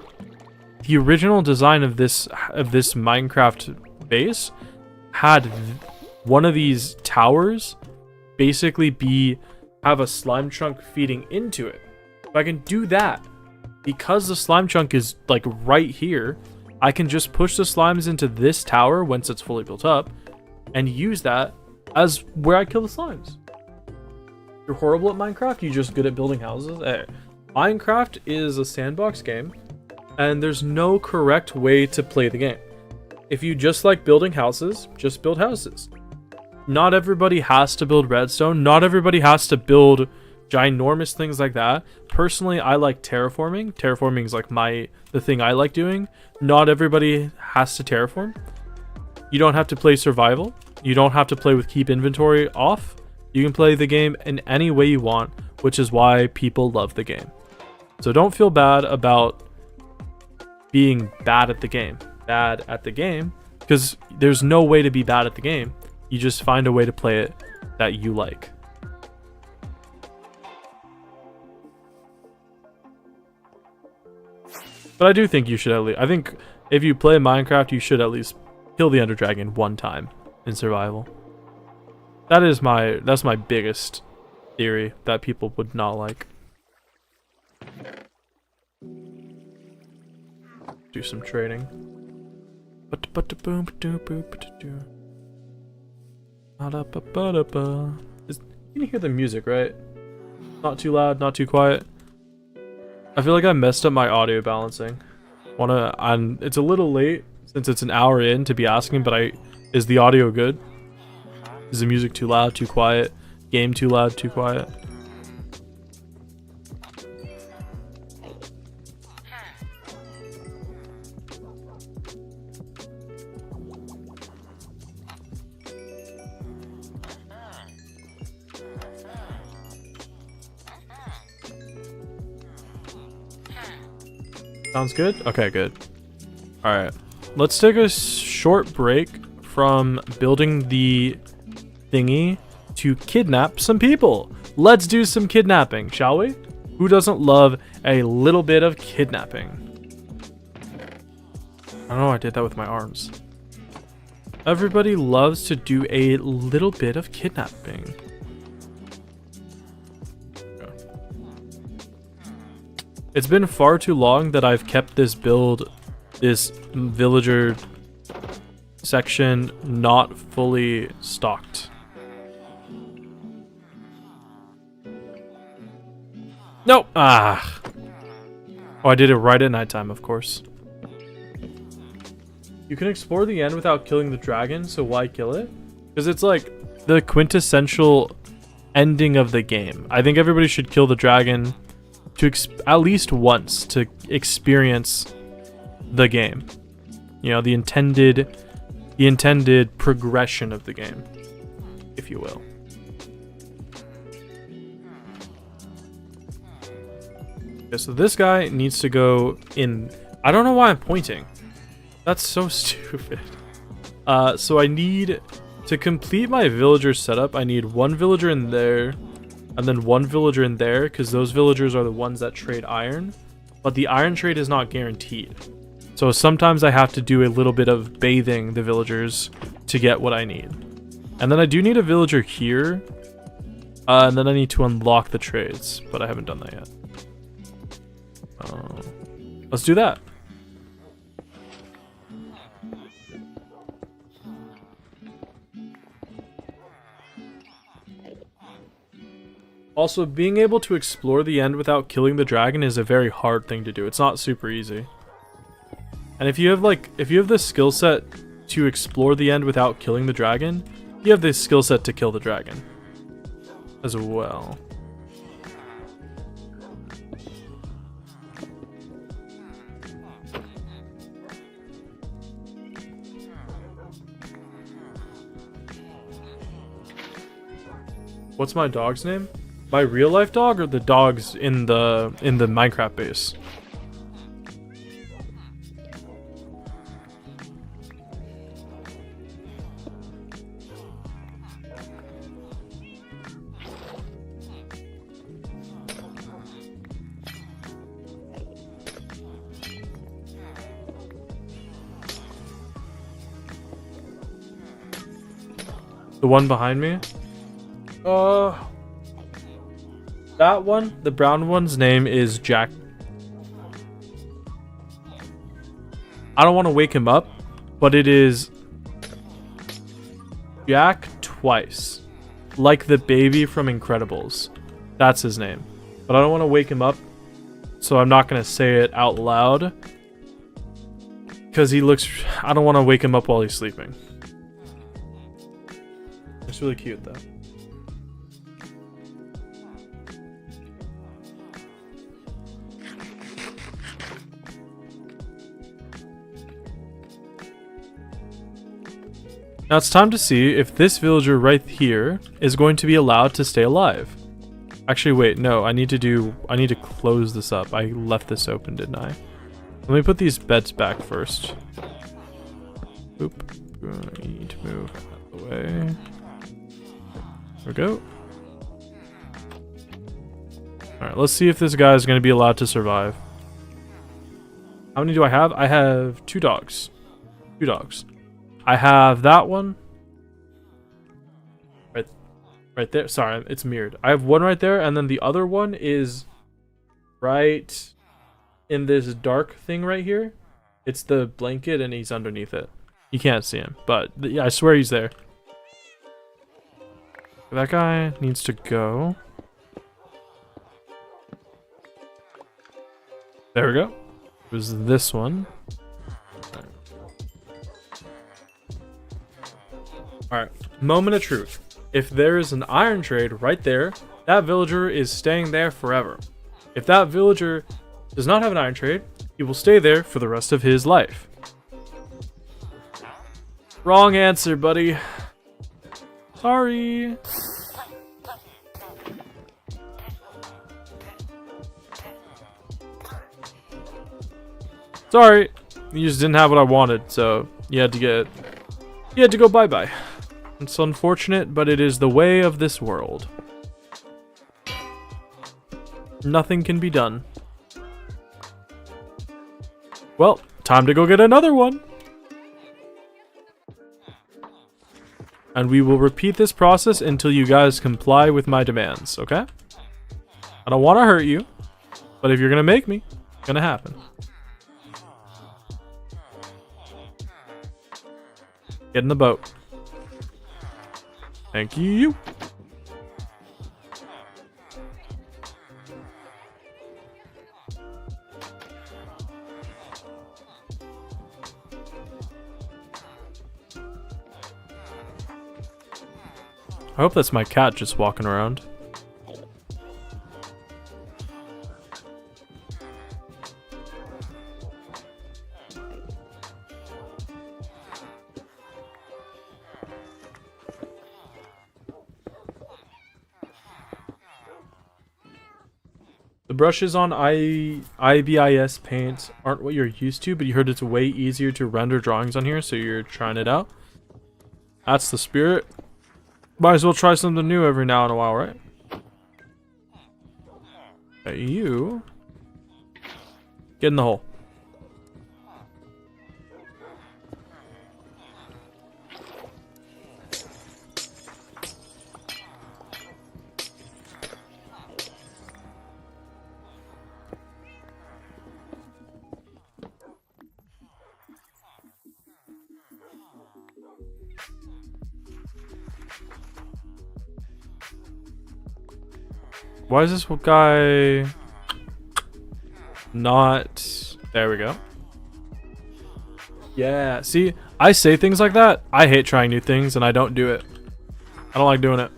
original design of this Minecraft base had one of these towers basically have a slime chunk feeding into it. If I can do that, because the slime chunk is like right here, I can just push the slimes into this tower once it's fully built up and use that as where I kill the slimes. You're horrible at Minecraft, you're just good at building houses. Minecraft is a sandbox game and there's no correct way to play the game. If you just like building houses, just build houses. Not everybody has to build redstone. Not everybody has to build ginormous things like that. Personally, I like terraforming. Terraforming is like the thing I like doing. Not everybody has to terraform. You don't have to play survival. You don't have to play with keep inventory off. You can play the game in any way you want, which is why people love the game. So don't feel bad about being bad at the game. Because there's no way to be bad at the game. You just find a way to play it that you like. But I do think you should I think if you play Minecraft, you should at least kill the Ender Dragon one time in survival. That's my biggest theory that people would not like. Do some trading. You can hear the music, right? Not too loud, not too quiet. I feel like I messed up my audio balancing. It's a little late since it's an hour in to be asking, but is the audio good? Is the music too loud, too quiet? Game too loud, too quiet? Sounds good? Okay, good. Alright. Let's take a short break from building the thingy to kidnap some people. Let's do some kidnapping, shall we? Who doesn't love a little bit of kidnapping? I don't know why I did that with my arms. Everybody loves to do a little bit of kidnapping. It's been far too long that I've kept this villager section not fully stocked. Nope. Ah. Oh, I did it right at nighttime, of course. You can explore the end without killing the dragon, so why kill it? Because it's like the quintessential ending of the game. I think everybody should kill the dragon to at least once to experience the game. You know, the intended progression of the game, if you will. Okay, so this guy needs to go in. I don't know why I'm pointing. That's so stupid. So I need to complete my villager setup. I need one villager in there, and then one villager in there, because those villagers are the ones that trade iron. But the iron trade is not guaranteed. So sometimes I have to do a little bit of bathing the villagers to get what I need. And then I do need a villager here. And then I need to unlock the trades, but I haven't done that yet. Let's do that. Also, being able to explore the end without killing the dragon is a very hard thing to do. It's not super easy. And if you have the skill set to explore the end without killing the dragon, you have the skill set to kill the dragon as well. What's my dog's name? My real life dog or the dogs in the Minecraft base? The one behind me? That one, the brown one's name is Jack. I don't want to wake him up, but it is Jack Twice. Like the baby from Incredibles. That's his name. But I don't want to wake him up, so I'm not going to say it out loud. Because I don't want to wake him up while he's sleeping. It's really cute though. Now it's time to see if this villager right here is going to be allowed to stay alive. Actually, wait, no, I need to close this up. I left this open, didn't I? Let me put these beds back first. Oop, I need to move out of the way. There we go. Alright, let's see if this guy is going to be allowed to survive. How many do I have? I have 2 dogs. 2 dogs. I have that one. Right there. Sorry, it's mirrored. I have one right there, and then the other one is right in this dark thing right here. It's the blanket, and he's underneath it. You can't see him, but yeah, I swear he's there. That guy needs to go. There we go. It was this one. Alright, moment of truth. If there is an iron trade right there, that villager is staying there forever. If that villager does not have an iron trade, he will stay there for the rest of his life. Wrong answer, buddy. Sorry. Sorry. You just didn't have what I wanted, so you had to go bye-bye. It's unfortunate, but it is the way of this world. Nothing can be done. Well, time to go get another one. And we will repeat this process until you guys comply with my demands, okay? I don't want to hurt you, but if you're going to make me, it's going to happen. Get in the boat. Thank you. I hope that's my cat just walking around. The brushes on IBIS Paint aren't what you're used to, but you heard it's way easier to render drawings on here, so you're trying it out. That's the spirit. Might as well try something new every now and a while, right? Okay, you get in the hole. Why is this guy not... There we go. Yeah, see, I say things like that. I hate trying new things and I don't do it. I don't like doing it.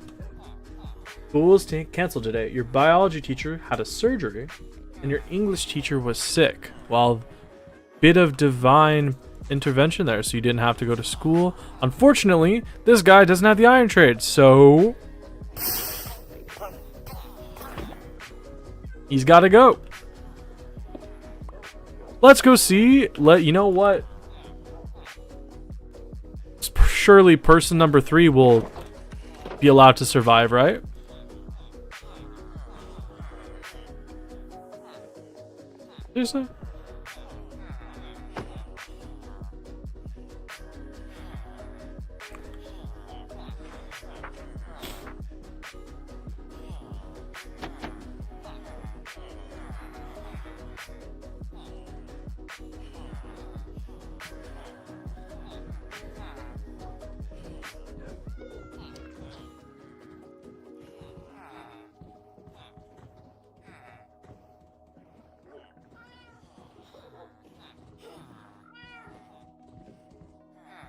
School was canceled today. Your biology teacher had a surgery and your English teacher was sick. Well, bit of divine intervention there, so you didn't have to go to school. Unfortunately, this guy doesn't have the iron trade, so he's got to go. Let's go see. You know what? Surely person number 3 will be allowed to survive, right? Seriously?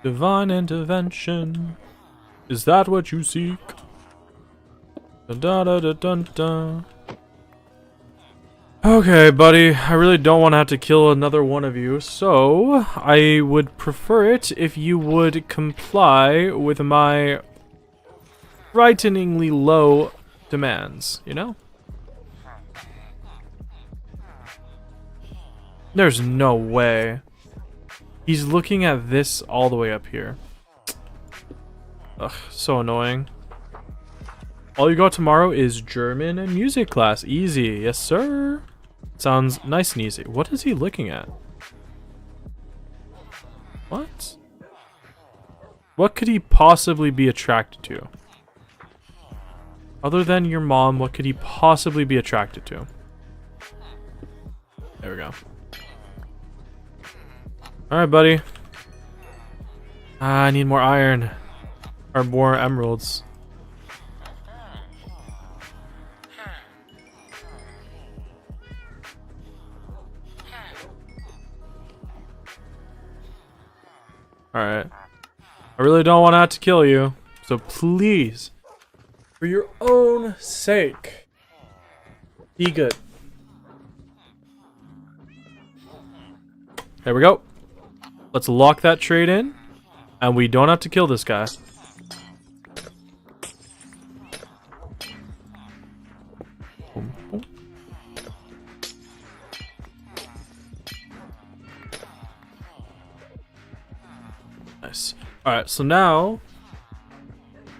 Divine intervention. Is that what you seek? Dun, dun, dun, dun, dun, dun. Okay, buddy. I really don't want to have to kill another one of you, so I would prefer it if you would comply with my frighteningly low demands, you know? There's no way. He's looking at this all the way up here. Ugh, so annoying. All you got tomorrow is German and music class. Easy. Yes, sir. Sounds nice and easy. What is he looking at? What? What could he possibly be attracted to? Other than your mom, what could he possibly be attracted to? There we go. Alright, buddy. I need more iron. Or more emeralds. Alright. I really don't want to have to kill you. So please, for your own sake, be good. There we go. Let's lock that trade in, and we don't have to kill this guy. Boom, boom. Nice. Alright, so now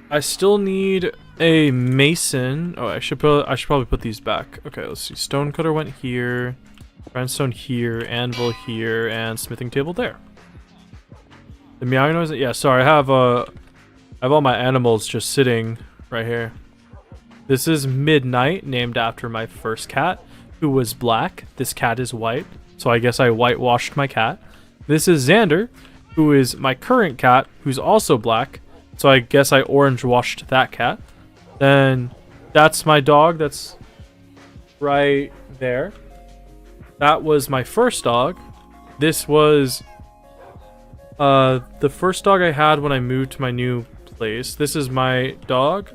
I still need a mason. Oh, I should probably put these back. Okay, let's see. Stonecutter went here, grindstone here, anvil here, and smithing table there. The meowing noise? Yeah, sorry, I have all my animals just sitting right here. This is Midnight, named after my first cat, who was black. This cat is white, so I guess I whitewashed my cat. This is Xander, who is my current cat, who's also black, so I guess I orange washed that cat. Then that's my dog that's right there. That was my first dog. This was the first dog I had when I moved to my new place. This is my dog.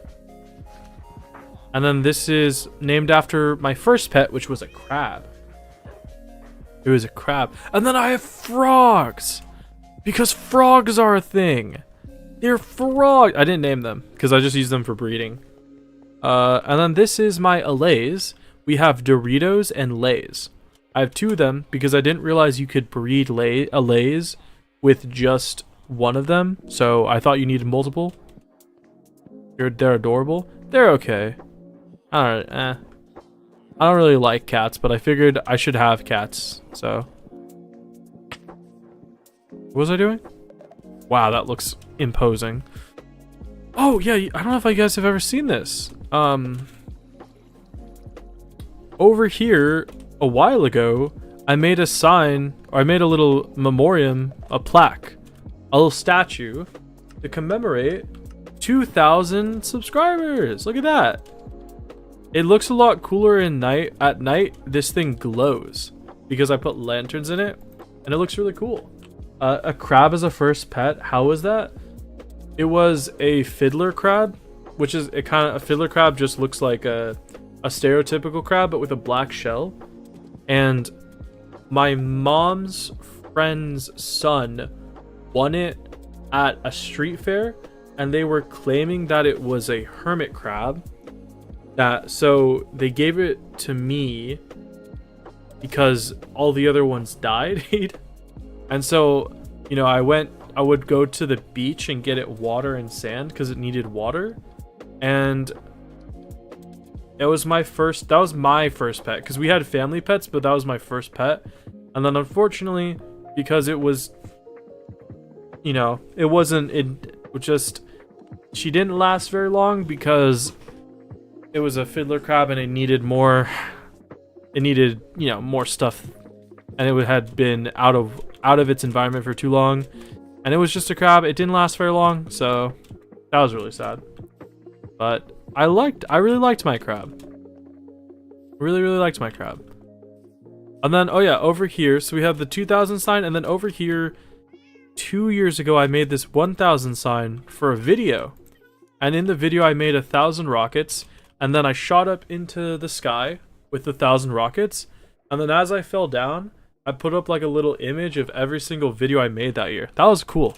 And then this is named after my first pet, which was a crab. It was a crab. And then I have frogs! Because frogs are a thing. They're frogs. I didn't name them, because I just use them for breeding. And then this is my Allays. We have Doritos and Lays. I have 2 of them, because I didn't realize you could breed Allays with just one of them, so I thought you needed multiple. They're adorable. They're okay. I don't really like cats, but I figured I should have cats, so. What was I doing? Wow, that looks imposing. Oh, yeah, I don't know if you guys have ever seen this. Over here, a while ago, I made a sign, or I made a little memoriam, a plaque, a little statue to commemorate 2,000 subscribers. Look at that. It looks a lot cooler in night. At night, this thing glows because I put lanterns in it, and it looks really cool. A crab as a first pet. How was that? It was a fiddler crab, which is a fiddler crab just looks like a stereotypical crab, but with a black shell. And my mom's friend's son won it at a street fair, and they were claiming that it was a hermit crab. So they gave it to me because all the other ones died. And so, you know, I would go to the beach and get it water and sand because it needed water. And that was my first pet, because we had family pets, but that was my first pet. And then unfortunately, because it was, you know, she didn't last very long because it was a fiddler crab and it needed, you know, more stuff, and it had been out of its environment for too long, and it was just a crab. It didn't last very long, so that was really sad. But I really liked my crab. Really liked my crab. And then, oh yeah, over here, so we have the 2000 sign, and then over here, 2 years ago, I made this 1000 sign for a video. And in the video, I made 1,000 rockets, and then I shot up into the sky with 1,000 rockets. And then as I fell down, I put up like a little image of every single video I made that year. That was cool.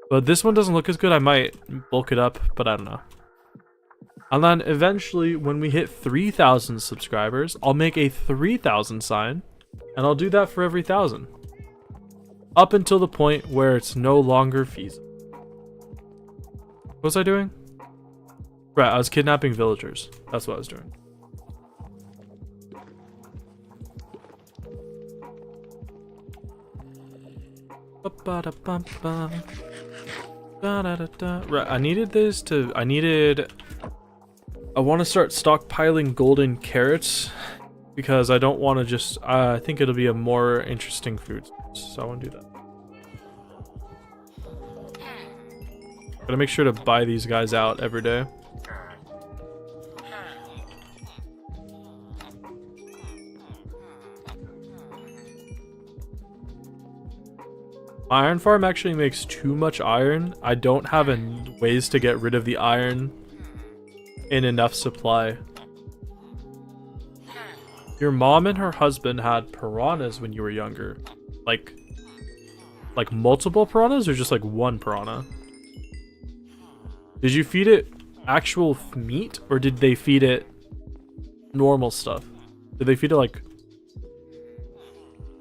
But this one doesn't look as good. I might bulk it up, but I don't know. And then eventually, when we hit 3,000 subscribers, I'll make a 3,000 sign, and I'll do that for every 1,000. Up until the point where it's no longer feasible. What was I doing? Right, I was kidnapping villagers. That's what I was doing. Right, I want to start stockpiling golden carrots because I don't want to just, I think it'll be a more interesting food source, so I want to do that. Gotta make sure to buy these guys out every day. My iron farm actually makes too much iron. I don't have ways to get rid of the iron in enough supply. Your mom and her husband had piranhas when you were younger. Like multiple piranhas or just like one piranha? Did you feed it actual meat or did they feed it normal stuff? Did they feed it like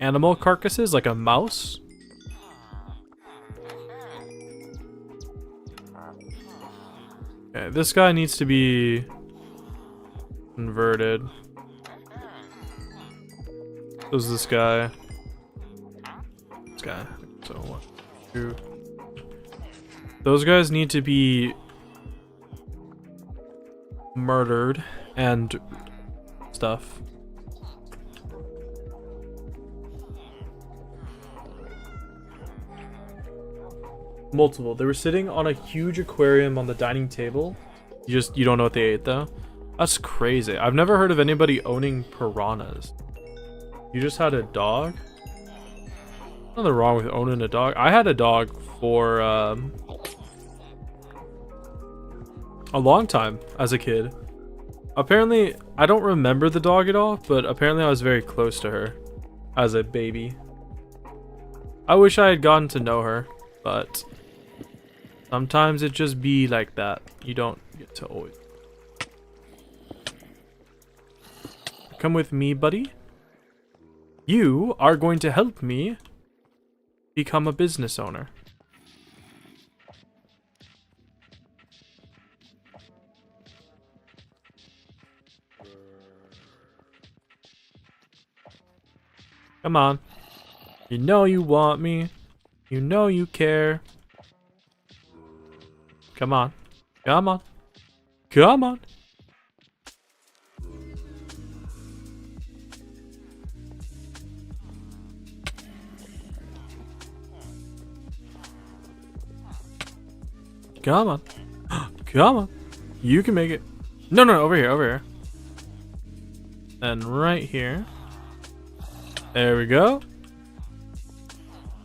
animal carcasses, like a mouse? Okay, this guy needs to be converted. Who's this guy? This guy. So 1, 2. Those guys need to be murdered and stuff. Multiple. They were sitting on a huge aquarium on the dining table. You don't know what they ate though. That's crazy. I've never heard of anybody owning piranhas. You just had a dog? Nothing wrong with owning a dog. I had a dog for a long time as a kid. Apparently, I don't remember the dog at all, but apparently I was very close to her as a baby. I wish I had gotten to know her, but sometimes it just be like that. You don't get to always. Come with me, buddy. You are going to help me become a business owner. Come on. You know you want me. You know you care. Come on. Come on. Come on. Come on. Come on. You can make it. No, over here, over here. and right here. There we go.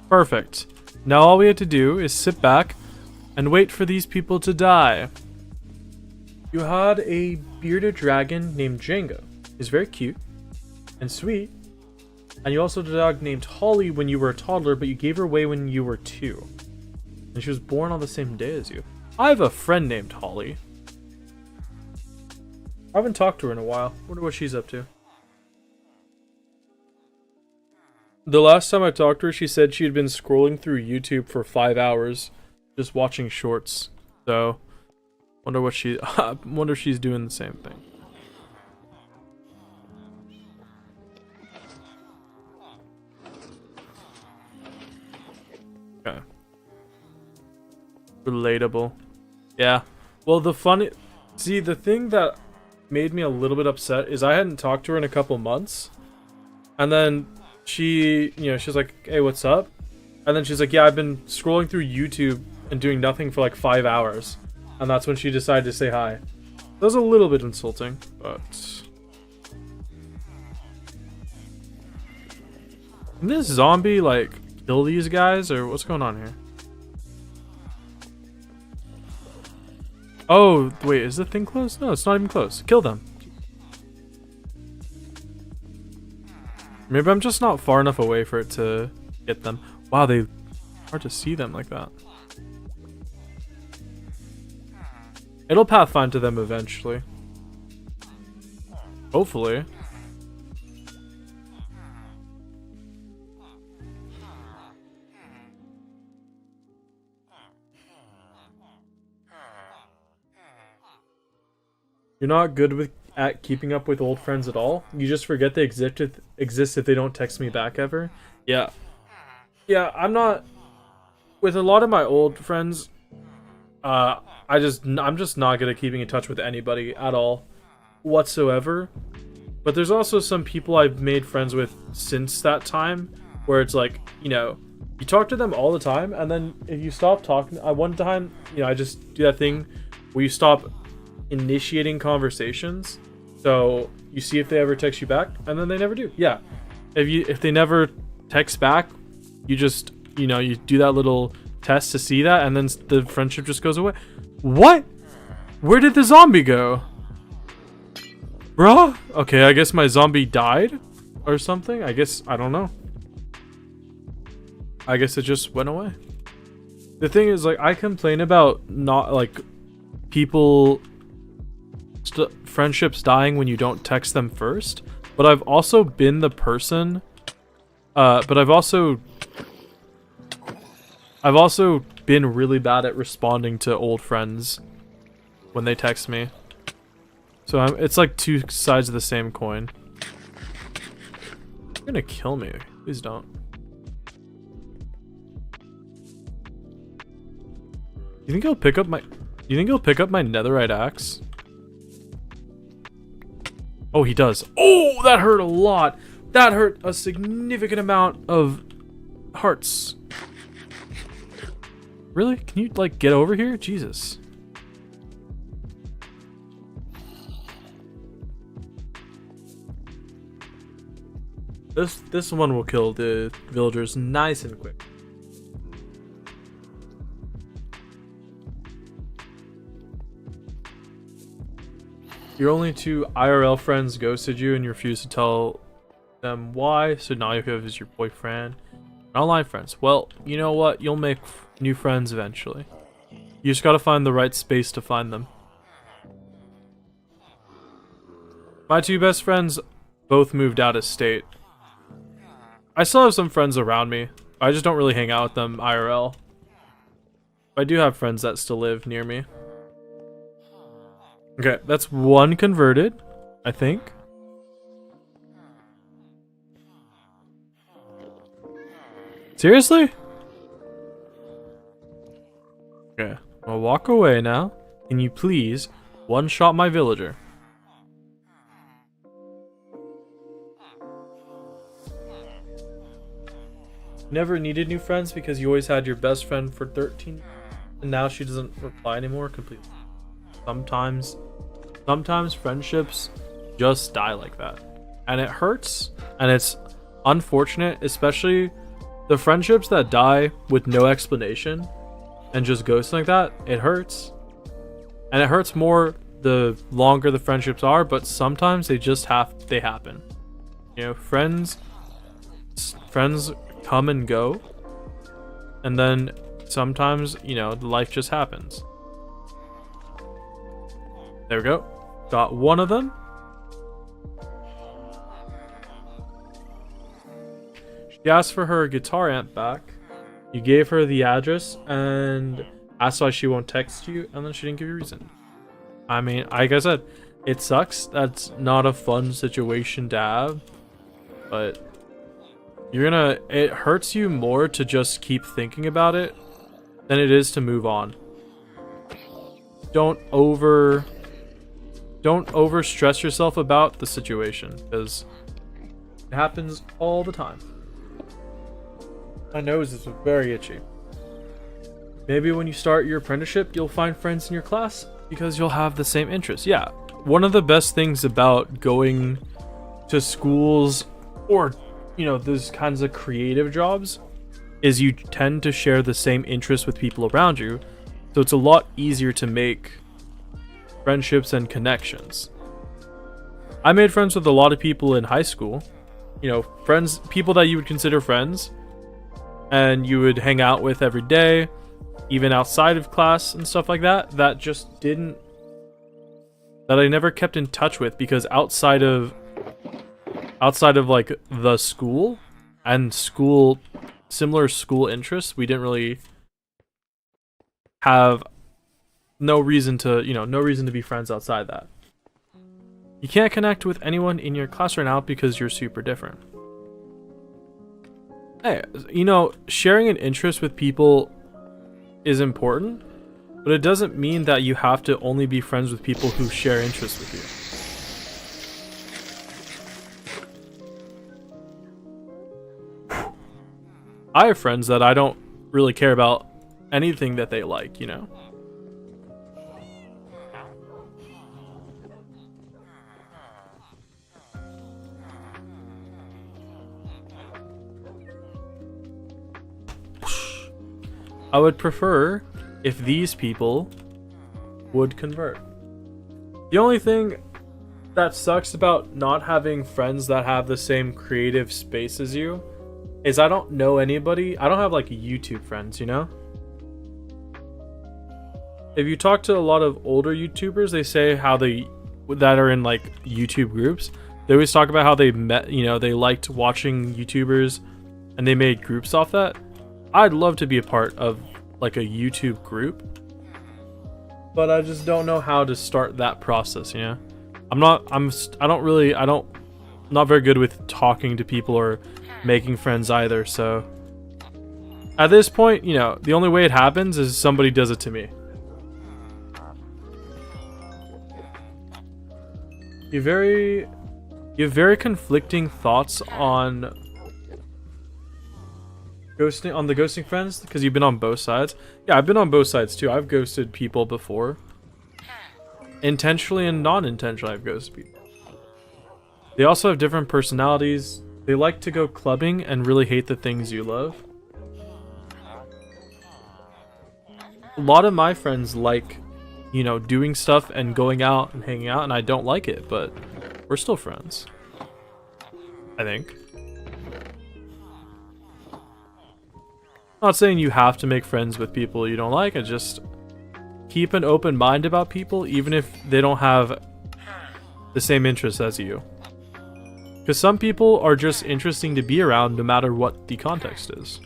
Perfect. Now all we have to do is sit back and wait for these people to die. You had a bearded dragon named Django. He's very cute and sweet. And you also had a dog named Holly when you were a toddler, but you gave her away when you were 2. And she was born on the same day as you. I have a friend named Holly. I haven't talked to her in a while. Wonder what she's up to. The last time I talked to her, she said she had been scrolling through YouTube for 5 hours, just watching shorts. So, wonder what wonder if she's doing the same thing. Okay. Relatable. Yeah. Well, the thing that made me a little bit upset is I hadn't talked to her in a couple months, and then she's like, hey, what's up? And then she's like, yeah, I've been scrolling through YouTube and doing nothing for like 5 hours. And that's when she decided to say hi. That was a little bit insulting, but... Can this zombie, like, kill these guys, or what's going on here? Oh, wait, is the thing closed? No, it's not even closed. Kill them. Maybe I'm just not far enough away for it to hit them. Wow, hard to see them like that. It'll pathfind to them eventually. Hopefully. You're not good at keeping up with old friends at all? You just forget they exist if they don't text me back ever? Yeah. Yeah, I'm not... With a lot of my old friends, I'm just not good at keeping in touch with anybody at all, whatsoever. But there's also some people I've made friends with since that time, where it's like, you know, you talk to them all the time, and then if you stop talking, one time, you know, I just do that thing where you stop initiating conversations, so you see if they ever text you back, and then they never do. Yeah, if they never text back, you just, you know, you do that little test to see that, and then the friendship just goes away. What? Where did the zombie go? Bruh? Okay, I guess my zombie died or something. I don't know. I guess it just went away. The thing is, like, I complain about not, like, people friendships dying when you don't text them first, but I've also been the person I've also been really bad at responding to old friends when they text me. So it's like two sides of the same coin. You're gonna kill me. Please don't. You think he'll pick up my netherite axe? Oh, he does. Oh, that hurt a lot. That hurt a significant amount of hearts. Really? Can you, like, get over here? Jesus. This one will kill the villagers nice and quick. Your only two IRL friends ghosted you and you refused to tell them why, so now you have as your boyfriend. Online friends. Well, you know what? You'll make new friends eventually. You just gotta find the right space to find them. My two best friends both moved out of state. I still have some friends around me. I just don't really hang out with them IRL. I do have friends that still live near me. Okay, that's one converted, I think. Seriously? Okay, I'll walk away now. Can you please one-shot my villager? Never needed new friends because you always had your best friend for 13, and now she doesn't reply anymore completely. Sometimes friendships just die like that. and it hurts, and it's unfortunate, especially the friendships that die with no explanation and just ghost like that. It hurts, and it hurts more the longer the friendships are, but sometimes they happen. You know, friends come and go, and then sometimes, you know, life just happens. There we go. Got one of them. She asked for her guitar amp back. You gave her the address and asked why she won't text you, and then she didn't give you a reason. I mean, like I said, it sucks. That's not a fun situation to have, but it hurts you more to just keep thinking about it than it is to move on. Don't over stress yourself about the situation, because it happens all the time. My nose is very itchy. Maybe when you start your apprenticeship, you'll find friends in your class because you'll have the same interests. Yeah, one of the best things about going to schools or, you know, those kinds of creative jobs is you tend to share the same interests with people around you, so it's a lot easier to make friendships and connections. I made friends with a lot of people in high school, you know, people that you would consider friends and you would hang out with every day, even outside of class and stuff like that, that I never kept in touch with, because outside of like the school and similar school interests, we didn't really have no reason to be friends outside that. You can't connect with anyone in your class right now because you're super different. Hey, you know, sharing an interest with people is important, but it doesn't mean that you have to only be friends with people who share interests with you. I have friends that I don't really care about anything that they like, you know? I would prefer if these people would convert. The only thing that sucks about not having friends that have the same creative space as you is I don't know anybody. I don't have like YouTube friends, you know? If you talk to a lot of older YouTubers, they say that are in like YouTube groups, they always talk about how they met, you know, they liked watching YouTubers and they made groups off that. I'd love to be a part of like a YouTube group, but I just don't know how to start that process, you know? I'm not very good with talking to people or making friends either, so at this point, you know, the only way it happens is somebody does it to me. You have very conflicting thoughts on the ghosting friends, because you've been on both sides. Yeah, I've been on both sides too. I've ghosted people before. Intentionally and non-intentionally, I've ghosted people. They also have different personalities. They like to go clubbing and really hate the things you love. A lot of my friends like, you know, doing stuff and going out and hanging out, and I don't like it, but we're still friends, I think. Not saying you have to make friends with people you don't like. I just keep an open mind about people, even if they don't have the same interests as you. Because some people are just interesting to be around no matter what the context is.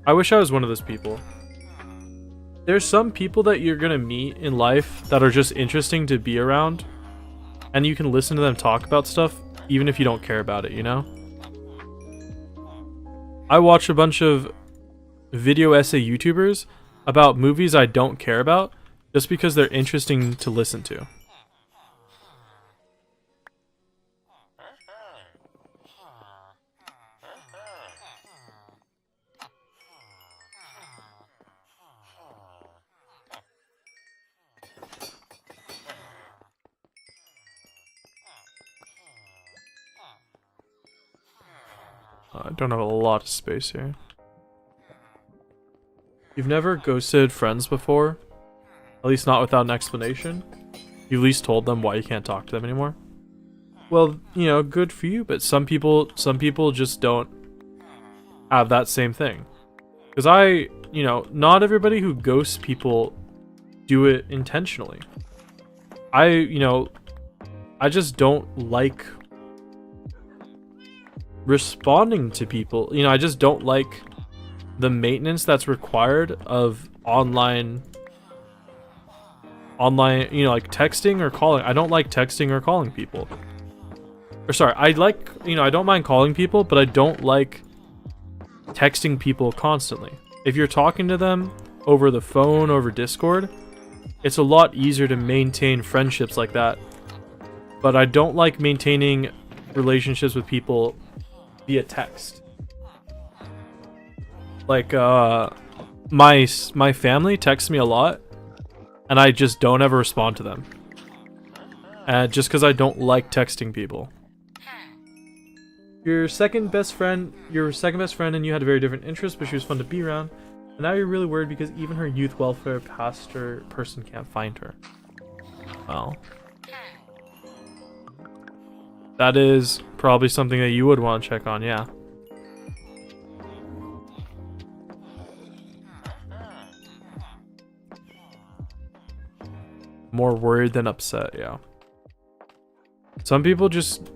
I wish I was one of those people. There's some people that you're gonna meet in life that are just interesting to be around, and you can listen to them talk about stuff even if you don't care about it, you know? I watch a bunch of video essay YouTubers about movies I don't care about just because they're interesting to listen to. I don't have a lot of space here. You've never ghosted friends before? At least not without an explanation? You at least told them why you can't talk to them anymore? Well, you know, good for you, but some people just don't have that same thing. Because you know, not everybody who ghosts people do it intentionally. You know, I just don't like responding to people. You know, I just don't like the maintenance that's required of online, you know, like texting or calling. I don't like texting or calling people. Or sorry, I like, you know, I don't mind calling people, but I don't like texting people constantly. If you're talking to them over the phone, over Discord, it's a lot easier to maintain friendships like that. But I don't like maintaining relationships with people via text. Like, my family texts me a lot, and I just don't ever respond to them. Just because I don't like texting people. Your second best friend and you had a very different interest, but she was fun to be around. And now you're really worried because even her youth welfare pastor person can't find her. Well, that is probably something that you would want to check on, yeah. More worried than upset, yeah. Some people just...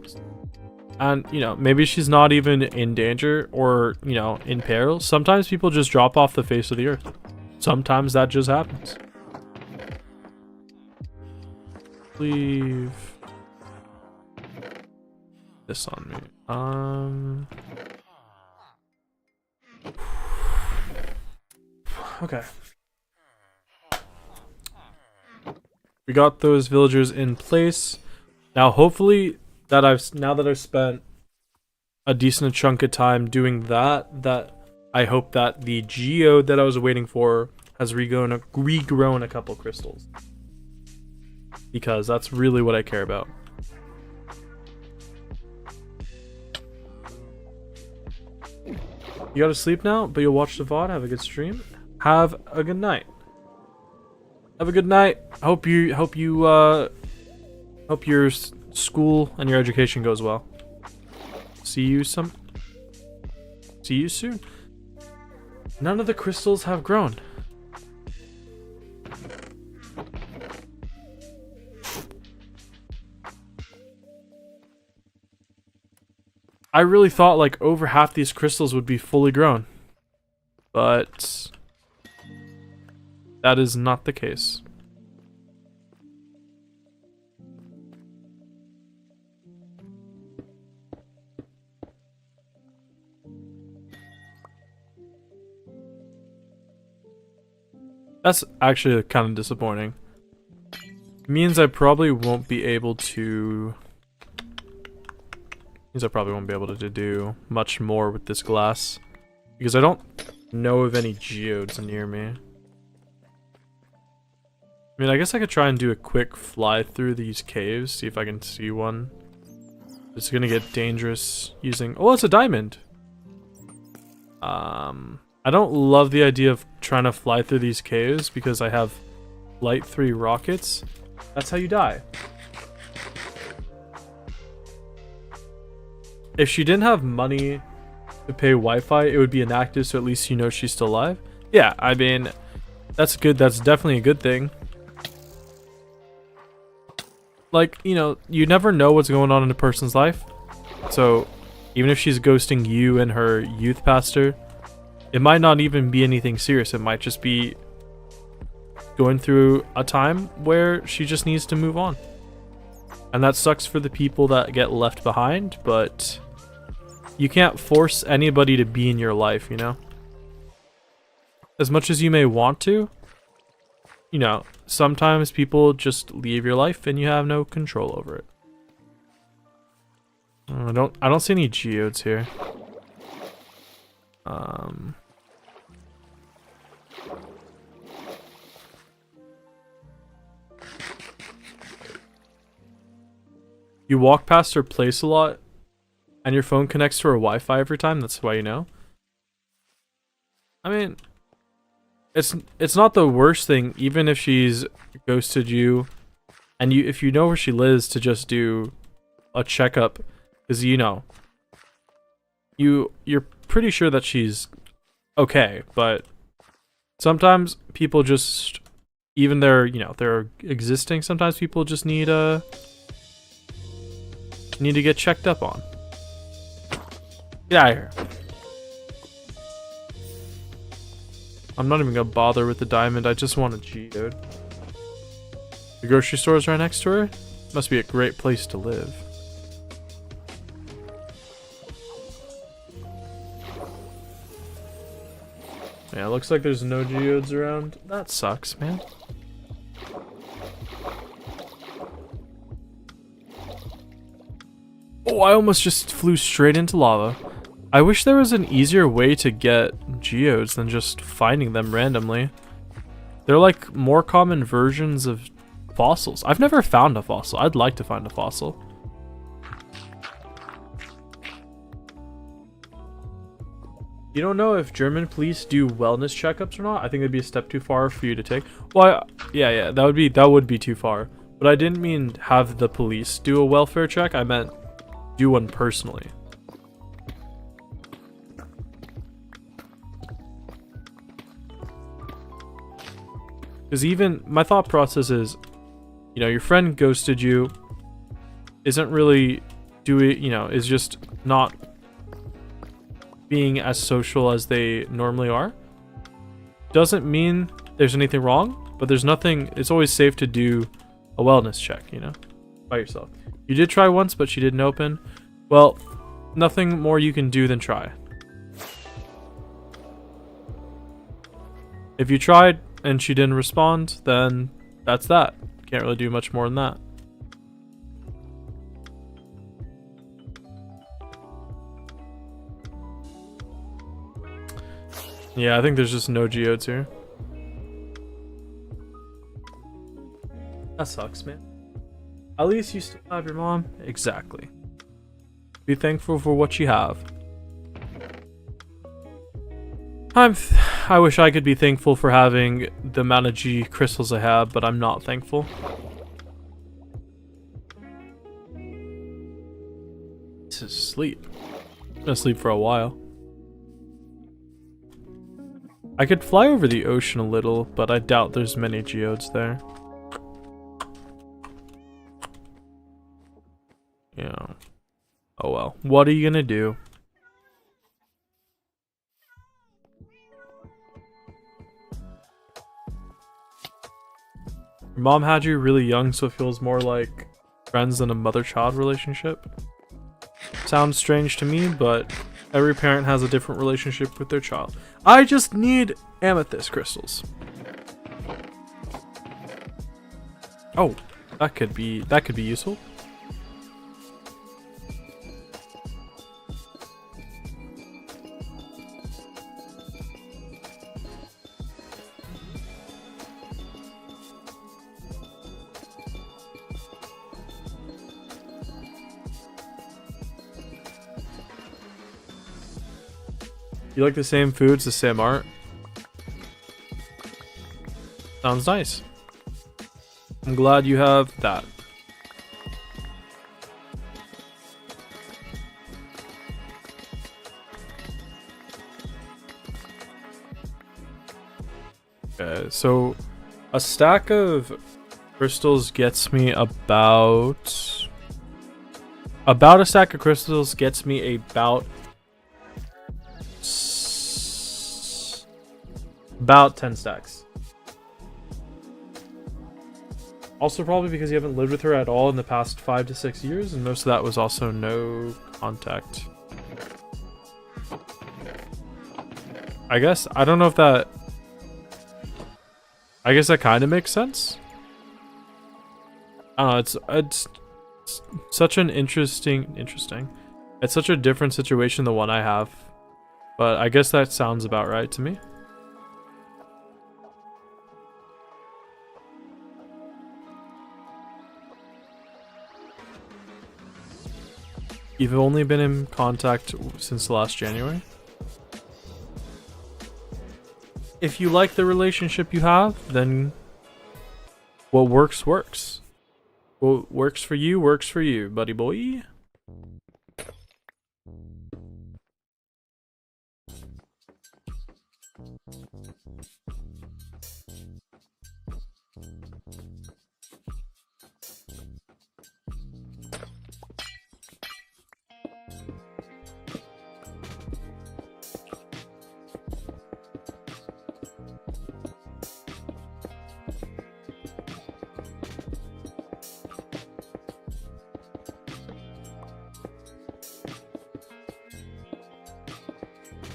And, you know, maybe she's not even in danger or, you know, in peril. Sometimes people just drop off the face of the earth. Sometimes that just happens. Leave this on me. Okay. We got those villagers in place. Now, hopefully... now that I've spent a decent chunk of time doing that I hope that the geode that I was waiting for has regrown a couple crystals. Because that's really what I care about. You gotta sleep now, but you'll watch the VOD. Have a good stream. Have a good night. Have a good night. Hope your school and your education goes well. See you soon. None of the crystals have grown. I really thought like over half these crystals would be fully grown, but that is not the case. That's actually kind of disappointing. It means I probably won't be able to... do much more with this glass. Because I don't know of any geodes near me. I mean, I guess I could try and do a quick fly through these caves, see if I can see one. It's gonna get dangerous using... Oh, it's a diamond! I don't love the idea of trying to fly through these caves because I have Light 3 rockets. That's how you die. If she didn't have money to pay Wi-Fi, it would be inactive, so at least you know she's still alive. Yeah, I mean, that's good. That's definitely a good thing. Like, you know, you never know what's going on in a person's life. So, even if she's ghosting you and her youth pastor, it might not even be anything serious. It might just be going through a time where she just needs to move on. And that sucks for the people that get left behind, but you can't force anybody to be in your life, you know? As much as you may want to, you know, sometimes people just leave your life and you have no control over it. I don't see any geodes here. You walk past her place a lot, and your phone connects to her Wi-Fi every time, that's why you know. I mean, it's not the worst thing, even if she's ghosted you, and if you know where she lives, to just do a checkup, because you're pretty sure that she's okay, but sometimes people just, even they're existing, sometimes people just need to get checked up on. Get out of here. I'm not even gonna bother with the diamond, I just want a geode. The grocery store is right next to her? Must be a great place to live. Yeah, looks like there's no geodes around. That sucks, man. Oh, I almost just flew straight into lava. I wish there was an easier way to get geodes than just finding them randomly. They're like more common versions of fossils. I've never found a fossil. I'd like to find a fossil. You don't know if German police do wellness checkups or not? I think it'd be a step too far for you to take. Well, yeah, that would be too far. But I didn't mean have the police do a welfare check. I meant do one personally. Because even my thought process is, your friend ghosted you, isn't really is just not being as social as they normally are. Doesn't mean there's anything wrong, but there's nothing. It's always safe to do a wellness check, by yourself. You did try once, but she didn't open. Well, nothing more you can do than try. If you tried and she didn't respond, then that's that. Can't really do much more than that. Yeah, I think there's just no geodes here. That sucks, man. At least you still have your mom. Exactly. Be thankful for what you have. I wish I could be thankful for having the amount of G crystals I have, but I'm not thankful. This is sleep. I'm gonna sleep for a while. I could fly over the ocean a little, but I doubt there's many geodes there. Yeah. Oh well. What are you gonna do? Your mom had you really young, so it feels more like friends than a mother-child relationship. Sounds strange to me, but every parent has a different relationship with their child. I just need amethyst crystals. Oh, that could be useful. You like the same foods, the same art? Sounds nice. I'm glad you have that. Okay, so a stack of crystals gets me about a stack of crystals gets me about 10 stacks. Also probably because you haven't lived with her at all in the past 5 to 6 years, and most of that was also no contact. I guess, I don't know if that... I guess that kind of makes sense. I don't know, it's such an interesting... It's such a different situation than the one I have. But I guess that sounds about right to me. You've only been in contact since last January. If you like the relationship you have, then what works, works. What works for you, buddy boy.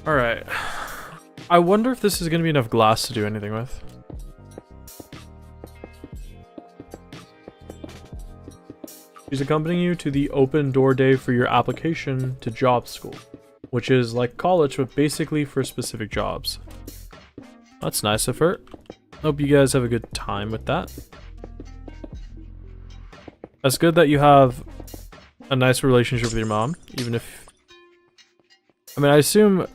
Alright. I wonder if this is going to be enough glass to do anything with. She's accompanying you to the open door day for your application to job school, which is like college, but basically for specific jobs. That's nice of her. Hope you guys have a good time with that. That's good that you have a nice relationship with your mom, even if... I mean, I assume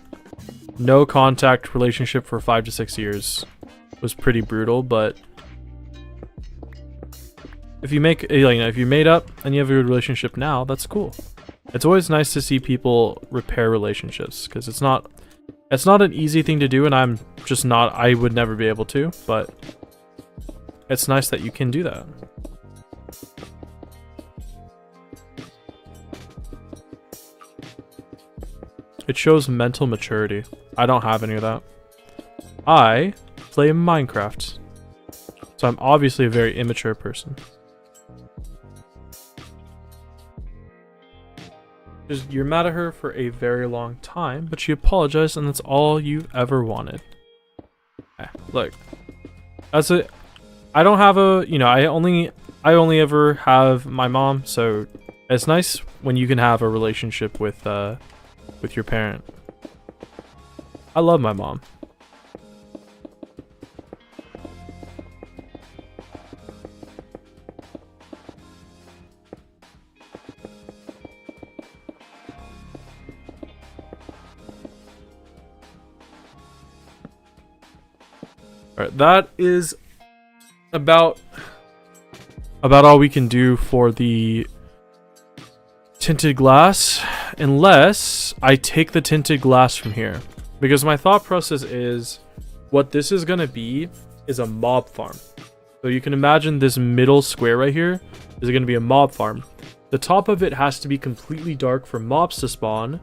no contact relationship for 5 to 6 years was pretty brutal, but if you make, you know, if you made up and you have a good relationship now, that's cool. It's always nice to see people repair relationships, because it's not an easy thing to do, and I would never be able to, but it's nice that you can do that. It shows mental maturity. I don't have any of that. I play Minecraft, so I'm obviously a very immature person. You're mad at her for a very long time, but she apologized, and that's all you ever wanted. Look, I don't have a, you know, I only ever have my mom, so it's nice when you can have a relationship with your parent. I love my mom. Alright, that is about all we can do for the tinted glass, unless I take the tinted glass from here. Because my thought process is, what this is going to be is a mob farm. So you can imagine this middle square right here is going to be a mob farm. The top of it has to be completely dark for mobs to spawn,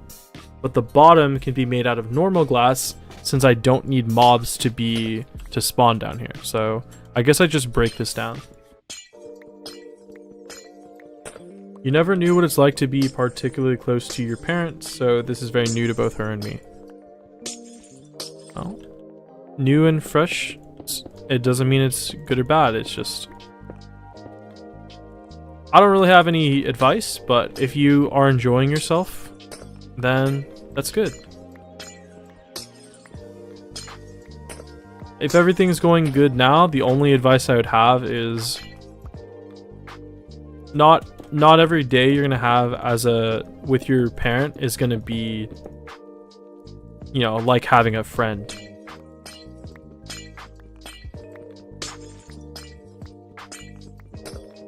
but the bottom can be made out of normal glass, since I don't need mobs to spawn down here. So I guess I just break this down. You never knew what it's like to be particularly close to your parents, so this is very new to both her and me. Oh. New and fresh, it doesn't mean it's good or bad, it's just... I don't really have any advice, but if you are enjoying yourself, then that's good. If everything's going good now, the only advice I would have is not every day you're gonna have with your parent is gonna be, you know, like having a friend.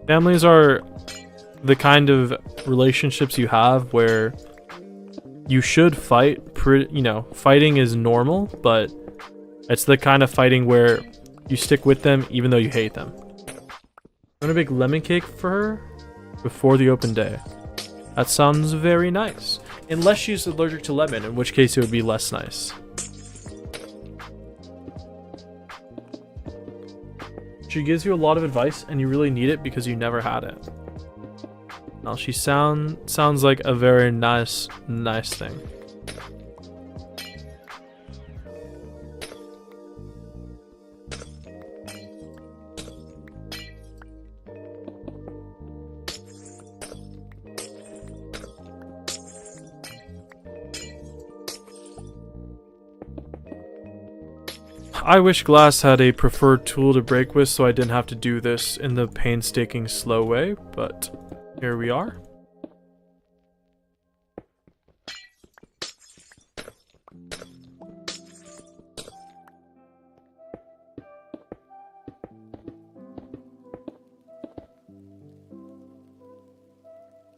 Families are the kind of relationships you have where you should fight. You know, fighting is normal, but it's the kind of fighting where you stick with them even though you hate them. I'm gonna bake lemon cake for her before the open day. That sounds very nice. Unless she's allergic to lemon, in which case it would be less nice. She gives you a lot of advice and you really need it because you never had it. Now she sounds like a very nice thing. I wish glass had a preferred tool to break with so I didn't have to do this in the painstaking slow way, but here we are.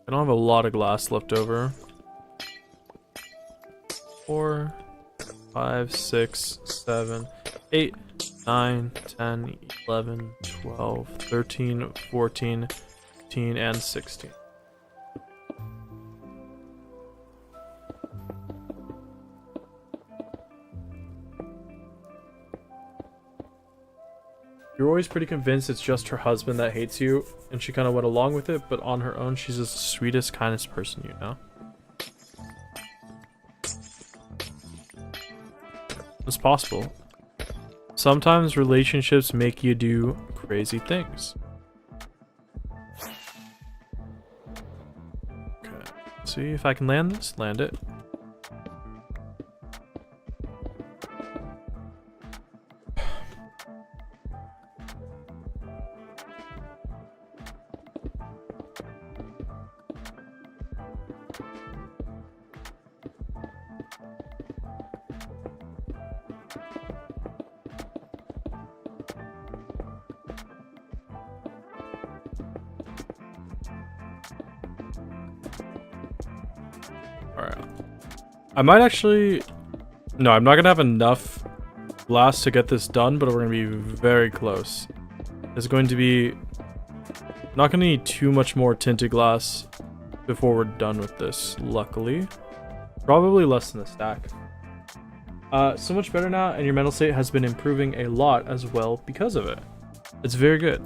I don't have a lot of glass left over. 4, 5, 6, 7, 8, 9, 10, 11, 12, 13, 14, 15, and 16. You're always pretty convinced it's just her husband that hates you, and she kind of went along with it, but on her own, she's the sweetest, kindest person you know. It's possible. Sometimes relationships make you do crazy things. Okay, see if I can land this. Land it. Alright. I might actually... No, I'm not going to have enough glass to get this done, but we're going to be very close. It's going to be... Not going to need too much more tinted glass before we're done with this, luckily. Probably less than a stack. So much better now, and your mental state has been improving a lot as well because of it. It's very good.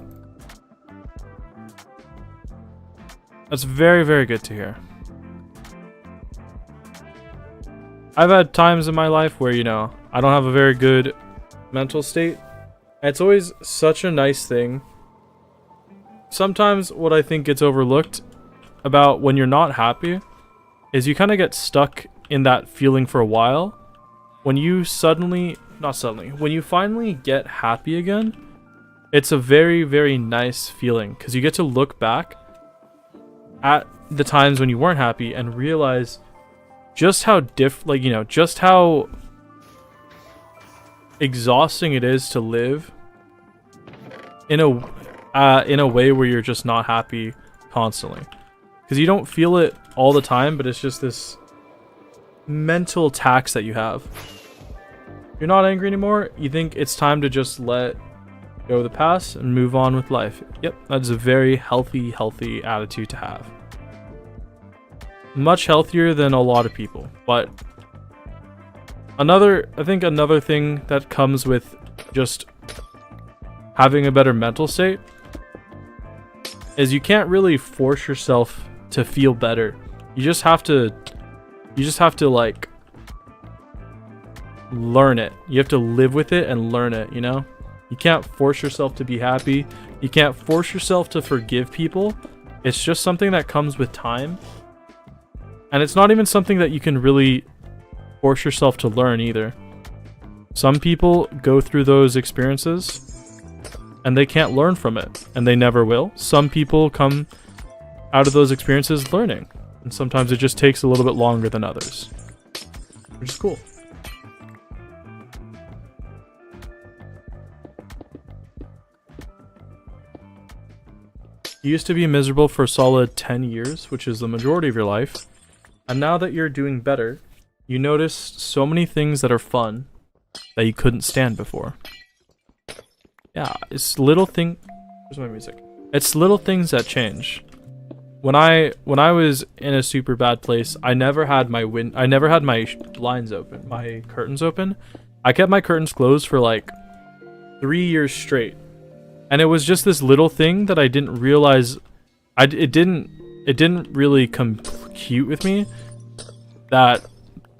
That's very, very good to hear. I've had times in my life where, you know, I don't have a very good mental state. And it's always such a nice thing. Sometimes what I think gets overlooked about when you're not happy is you kind of get stuck in that feeling for a while. When you when you finally get happy again, it's a very, very nice feeling because you get to look back at the times when you weren't happy and realize just how just how exhausting it is to live in a way where you're just not happy constantly, because you don't feel it all the time, but it's just this mental tax that you have. You're not angry anymore. You think it's time to just let go of the past and move on with life. Yep, that's a very healthy attitude to have. Much healthier than a lot of people. But another thing that comes with just having a better mental state is you can't really force yourself to feel better. You just have to like learn it. You have to live with it and learn it, you know? You can't force yourself to be happy. You can't force yourself to forgive people. It's just something that comes with time. And it's not even something that you can really force yourself to learn either. Some people go through those experiences and they can't learn from it, and they never will. Some people come out of those experiences learning, and sometimes it just takes a little bit longer than others, which is cool. You used to be miserable for a solid 10 years, which is the majority of your life. And now that you're doing better, you notice so many things that are fun that you couldn't stand before. Yeah, it's little thing. Where's my music? It's little things that change. When I was in a super bad place, I never had my blinds open, my curtains open. I kept my curtains closed for like 3 years straight. And it was just this little thing that I didn't realize. It didn't really compute with me that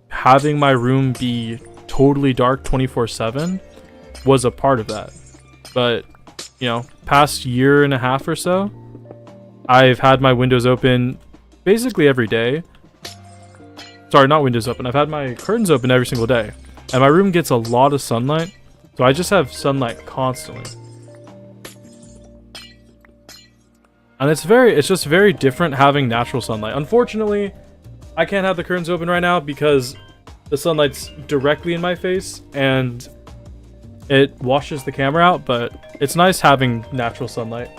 having my room be totally dark 24/7 was a part of that. But, you know, past year and a half or so, I've had my windows open basically every day. Sorry, not windows open. I've had my curtains open every single day. And my room gets a lot of sunlight, so I just have sunlight constantly. And it's just very different having natural sunlight. Unfortunately, I can't have the curtains open right now because the sunlight's directly in my face and it washes the camera out, but it's nice having natural sunlight.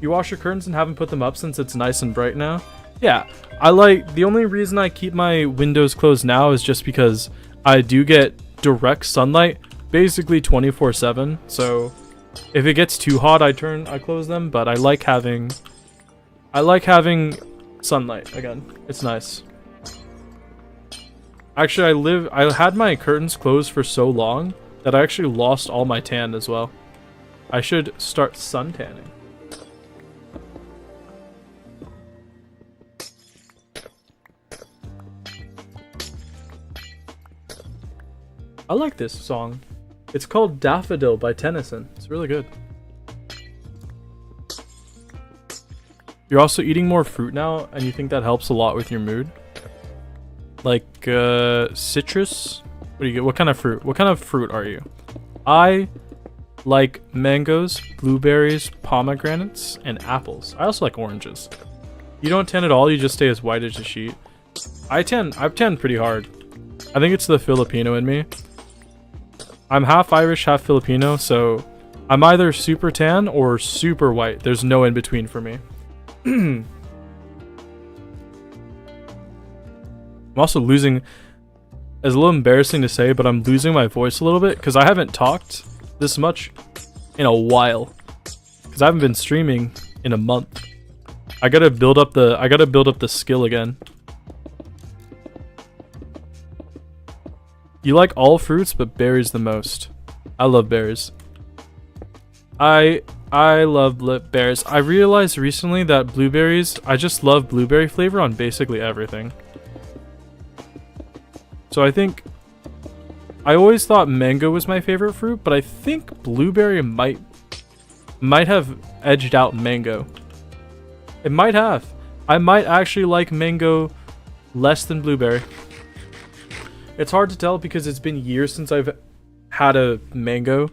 You wash your curtains and haven't put them up since it's nice and bright now. Yeah, the only reason I keep my windows closed now is just because I do get direct sunlight basically 24/7. So if it gets too hot, I close them, but I like having sunlight again. It's nice. Actually, I had my curtains closed for so long that I actually lost all my tan as well. I should start sun tanning. I like this song. It's called Daffodil by Tennyson. It's really good. You're also eating more fruit now, and you think that helps a lot with your mood? Like, citrus? What do you get? What kind of fruit? What kind of fruit are you? I like mangoes, blueberries, pomegranates, and apples. I also like oranges. You don't tan at all, you just stay as white as a sheet. I've tanned pretty hard. I think it's the Filipino in me. I'm half Irish, half Filipino, so I'm either super tan or super white. There's no in between for me. I'm also losing, it's a little embarrassing to say, but I'm losing my voice a little bit because I haven't talked this much in a while. Because I haven't been streaming in a month. I gotta build up the skill again. You like all fruits, but berries the most. I love berries. I love berries. I realized recently that blueberries, I just love blueberry flavor on basically everything. So I think, I always thought mango was my favorite fruit, but I think blueberry might have edged out mango. It might have. I might actually like mango less than blueberry. It's hard to tell because it's been years since I've had a mango,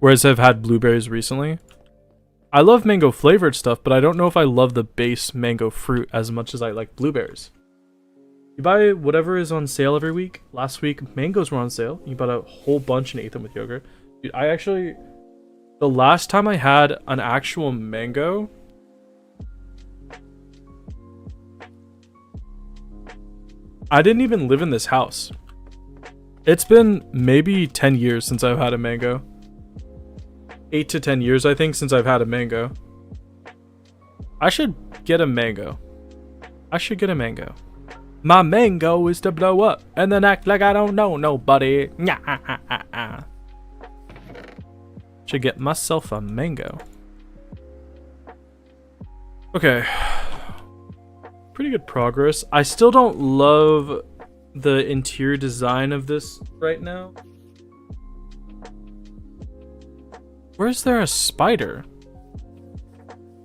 whereas I've had blueberries recently. I love mango flavored stuff, but I don't know if I love the base mango fruit as much as I like blueberries. You buy whatever is on sale every week. Last week, mangoes were on sale. You bought a whole bunch and ate them with yogurt. Dude, the last time I had an actual mango, I didn't even live in this house. It's been maybe 10 years since I've had a mango. 8 to 10 years, I think, since I've had a mango. I should get a mango. My mango is to blow up and then act like I don't know nobody. Should get myself a mango. Okay. Pretty good progress. I still don't love the interior design of this right now. Where's there a spider?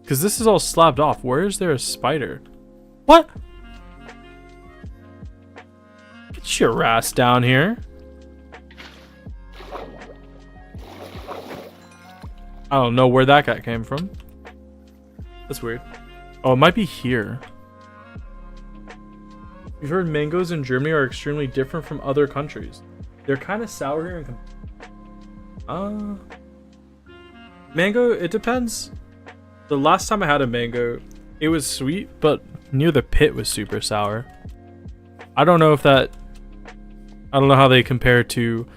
Because this is all slabbed off. Where is there a spider? What? Get your ass down here. I don't know where that guy came from. That's weird. Oh, it might be here. We've heard mangoes in Germany are extremely different from other countries. They're kind of sour here. Mango, it depends. The last time I had a mango, it was sweet, but near the pit was super sour. I don't know how they compare to...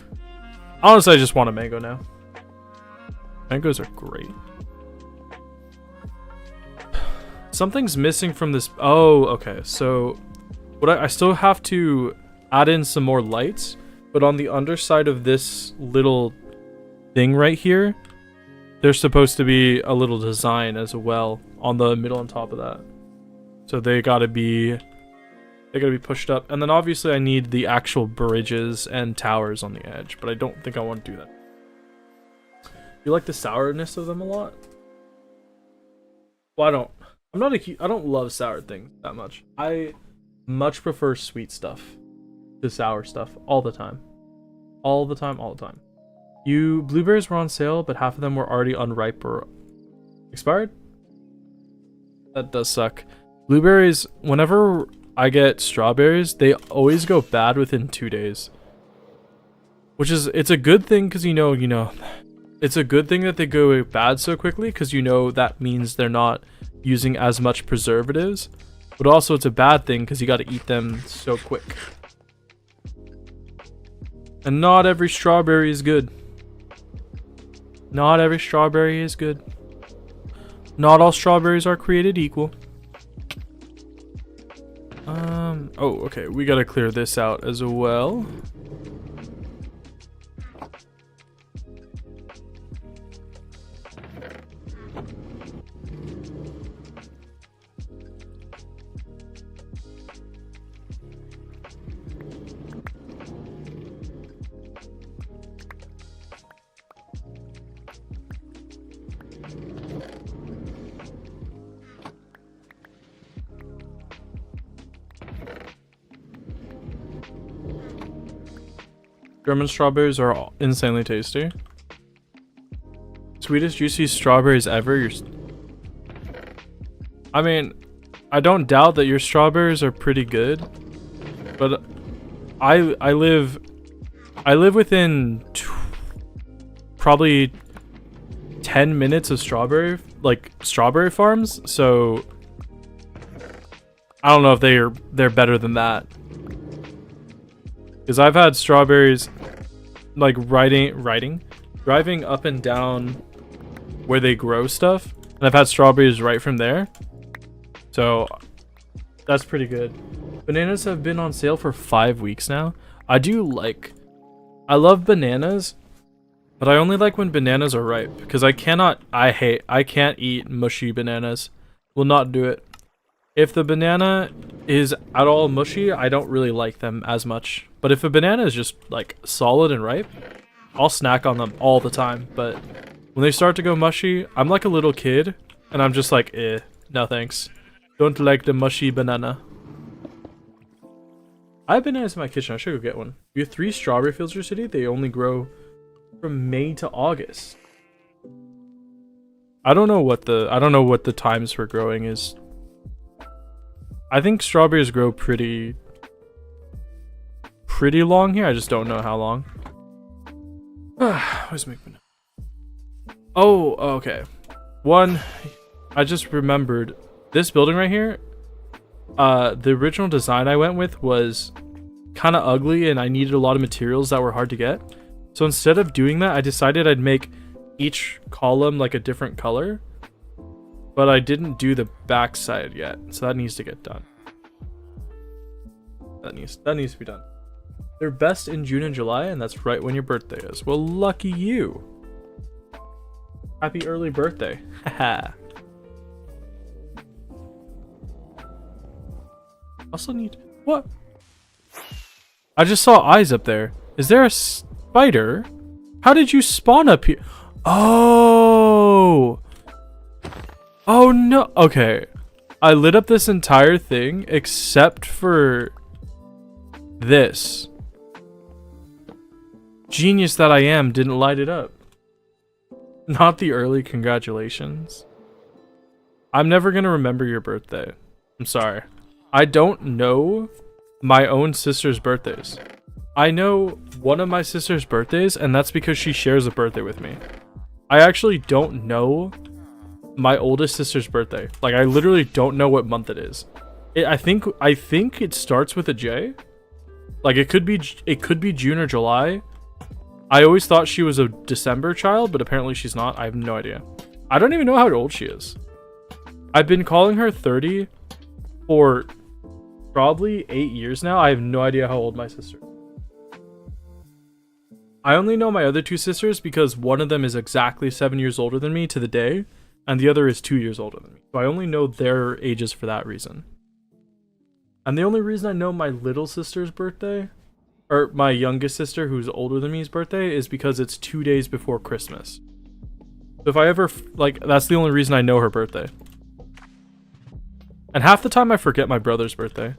Honestly, I just want a mango now. Mangoes are great. Something's missing from this... Oh, okay. So... I still have to add in some more lights, but on the underside of this little thing right here, there's supposed to be a little design as well on the middle and top of that. So they gotta be pushed up. And then obviously I need the actual bridges and towers on the edge, but I don't think I want to do that. You like the sourness of them a lot? Well, I don't love sour things that much. I much prefer sweet stuff to sour stuff all the time. Blueberries were on sale, but half of them were already unripe or expired. That does suck. Blueberries, whenever I get strawberries, they always go bad within 2 days. It's a good thing because it's a good thing that they go bad so quickly because that means they're not using as much preservatives, But also it's a bad thing because you got to eat them so quick. And not every strawberry is good. Not every strawberry is good. Not all strawberries are created equal. Oh, okay. We gotta clear this out as well. German strawberries are insanely tasty. Sweetest juicy strawberries ever. I mean, I don't doubt that your strawberries are pretty good, but I live within probably 10 minutes of strawberry farms, so I don't know if they're better than that. Because I've had strawberries like driving up and down where they grow stuff, and I've had strawberries right from there. So that's pretty good. Bananas have been on sale for 5 weeks now. I love bananas, but I only like when bananas are ripe because I can't eat mushy bananas. Will not do it. If the banana is at all mushy, I don't really like them as much. But if a banana is just like solid and ripe, I'll snack on them all the time. But when they start to go mushy, I'm like a little kid and I'm just like, no thanks. Don't like the mushy banana. I have bananas in my kitchen. I should go get one. We have 3 strawberry fields in your city. They only grow from May to August. I don't know what the times for growing is. I think strawberries grow pretty long here. I just don't know how long. Where's my banana? Oh, okay. One, I just remembered this building right here. The original design I went with was kind of ugly and I needed a lot of materials that were hard to get. So instead of doing that, I decided I'd make each column like a different color. But I didn't do the back side yet, so that needs to get done. That needs to be done. They're best in June and July, and that's right when your birthday is. Well, lucky you. Happy early birthday. Haha. Also need... What? I just saw eyes up there. Is there a spider? How did you spawn up here? Oh! Oh no! Okay. I lit up this entire thing except for this. Genius that I am, didn't light it up. Not the early congratulations. I'm never gonna remember your birthday. I'm sorry. I don't know my own sister's birthdays. I know one of my sister's birthdays, and that's because she shares a birthday with me. I actually don't know my oldest sister's birthday. Like, I literally don't know what month it is. I think it starts with a J. Like, it could be June or July. I always thought she was a December child, but apparently she's not. I have no idea. I don't even know how old she is. I've been calling her 30 for probably 8 years now. I have no idea how old my sister is. I only know my other 2 sisters because one of them is exactly 7 years older than me to the day, and the other is 2 years older than me. So I only know their ages for that reason. And the only reason I know my little sister's birthday, or my youngest sister who's older than me's birthday, is because it's 2 days before Christmas. So if I ever, that's the only reason I know her birthday. And half the time I forget my brother's birthday.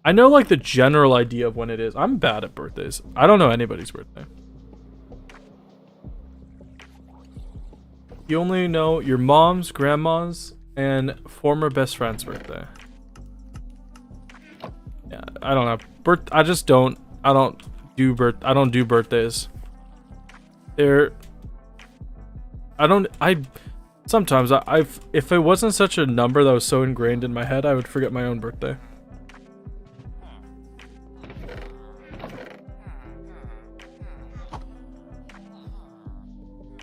I know, like, the general idea of when it is. I'm bad at birthdays. I don't know anybody's birthday. You only know your mom's, grandma's, and former best friend's birthday. Yeah, I don't know. I don't do birthdays. Sometimes if it wasn't such a number that was so ingrained in my head, I would forget my own birthday.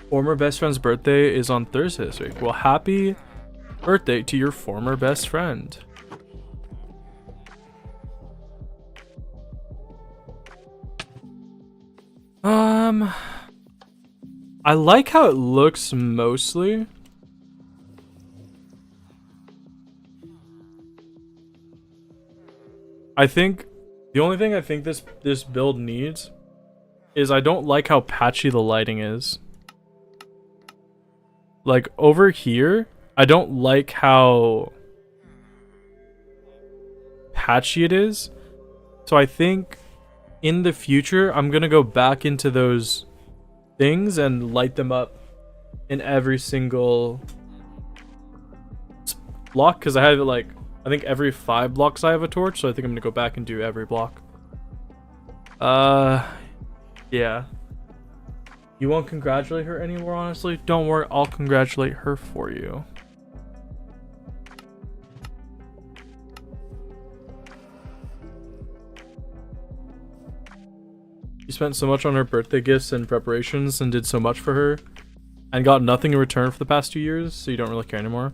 Former best friend's birthday is on Thursday this week. Well, happy birthday to your former best friend. I like how it looks mostly. I think the only thing I think this build needs is I don't like how patchy the lighting is. Like over here, I don't like how patchy it is. So I think in the future, I'm gonna go back into those things and light them up in every single block, because I have it like, I think every 5 blocks I have a torch, so I think I'm gonna go back and do every block. Yeah. You won't congratulate her anymore, honestly? Don't worry, I'll congratulate her for you. You spent so much on her birthday gifts and preparations and did so much for her and got nothing in return for the past 2 years, so you don't really care anymore.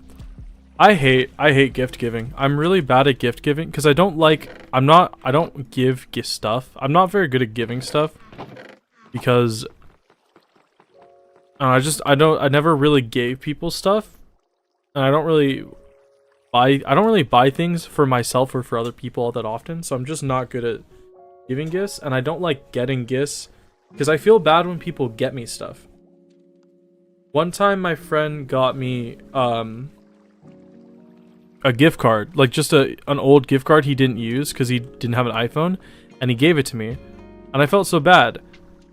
I hate gift giving. I'm really bad at gift giving because I don't give gift stuff. I'm not very good at giving stuff because I never really gave people stuff, and I don't really buy things for myself or for other people all that often, so I'm just not good at giving gifts, and I don't like getting gifts because I feel bad when people get me stuff. One time my friend got me a gift card, like just an old gift card he didn't use because he didn't have an iPhone, and he gave it to me, and I felt so bad.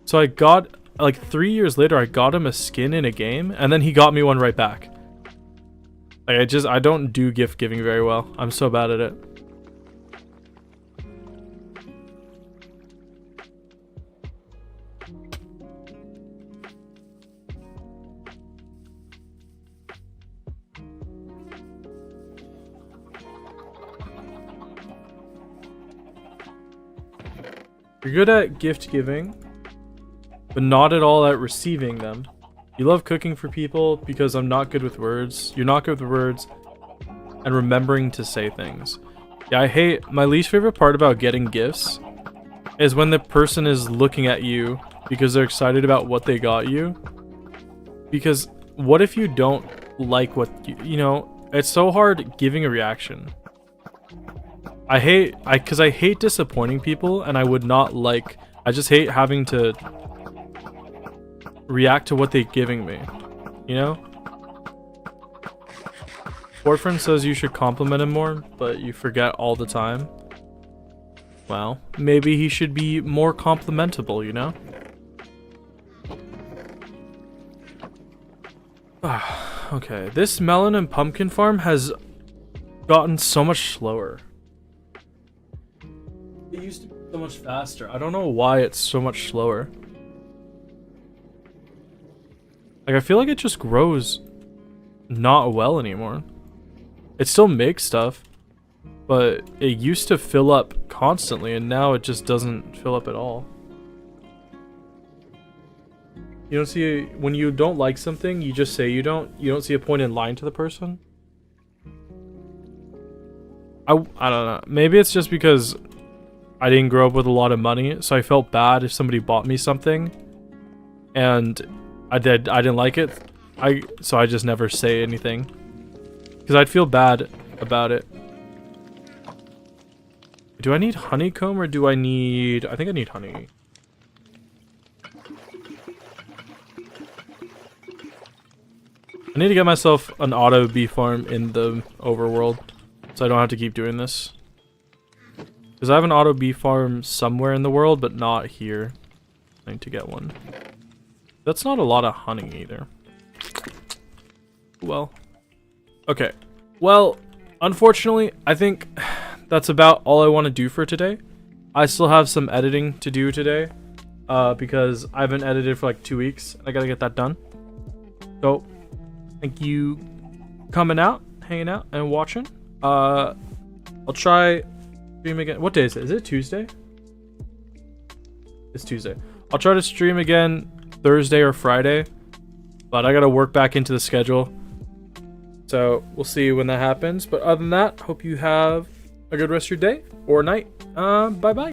So I got, like 3 years later, I got him a skin in a game, and then he got me one right back. Like I don't do gift giving very well. I'm so bad at it. You're good at gift giving, but not at all at receiving them. You love cooking for people because I'm not good with words. You're not good with words and remembering to say things. Yeah, my least favorite part about getting gifts is when the person is looking at you because they're excited about what they got you. Because what if you don't like what you know, it's so hard giving a reaction. I hate disappointing people, and I would not like, I just hate having to react to what they're giving me, you know? Boyfriend says you should compliment him more, but you forget all the time. Well, maybe he should be more complimentable, you know? Okay, this melon and pumpkin farm has gotten so much slower. It used to be so much faster. I don't know why it's so much slower. Like, I feel like it just grows not well anymore. It still makes stuff, but it used to fill up constantly, and now it just doesn't fill up at all. You don't see, when you don't like something, you just say you don't see a point in lying to the person. I don't know. Maybe it's just because I didn't grow up with a lot of money, so I felt bad if somebody bought me something and I didn't like it. So I just never say anything because I'd feel bad about it. Do I need honeycomb or do I need, I think I need honey. I need to get myself an auto bee farm in the overworld so I don't have to keep doing this. Because I have an auto bee farm somewhere in the world, but not here. I need to get one. That's not a lot of honey either. Well. Okay. Well, unfortunately, I think that's about all I want to do for today. I still have some editing to do today. Because I haven't edited for like 2 weeks. And I gotta get that done. So, Thank you coming out, hanging out, and watching. I'll try stream again. What day is it? Is it Tuesday? It's Tuesday. I'll try to stream again Thursday or Friday, but I gotta work back into the schedule. So we'll see when that happens. But other than that, hope you have a good rest of your day or night. Bye bye.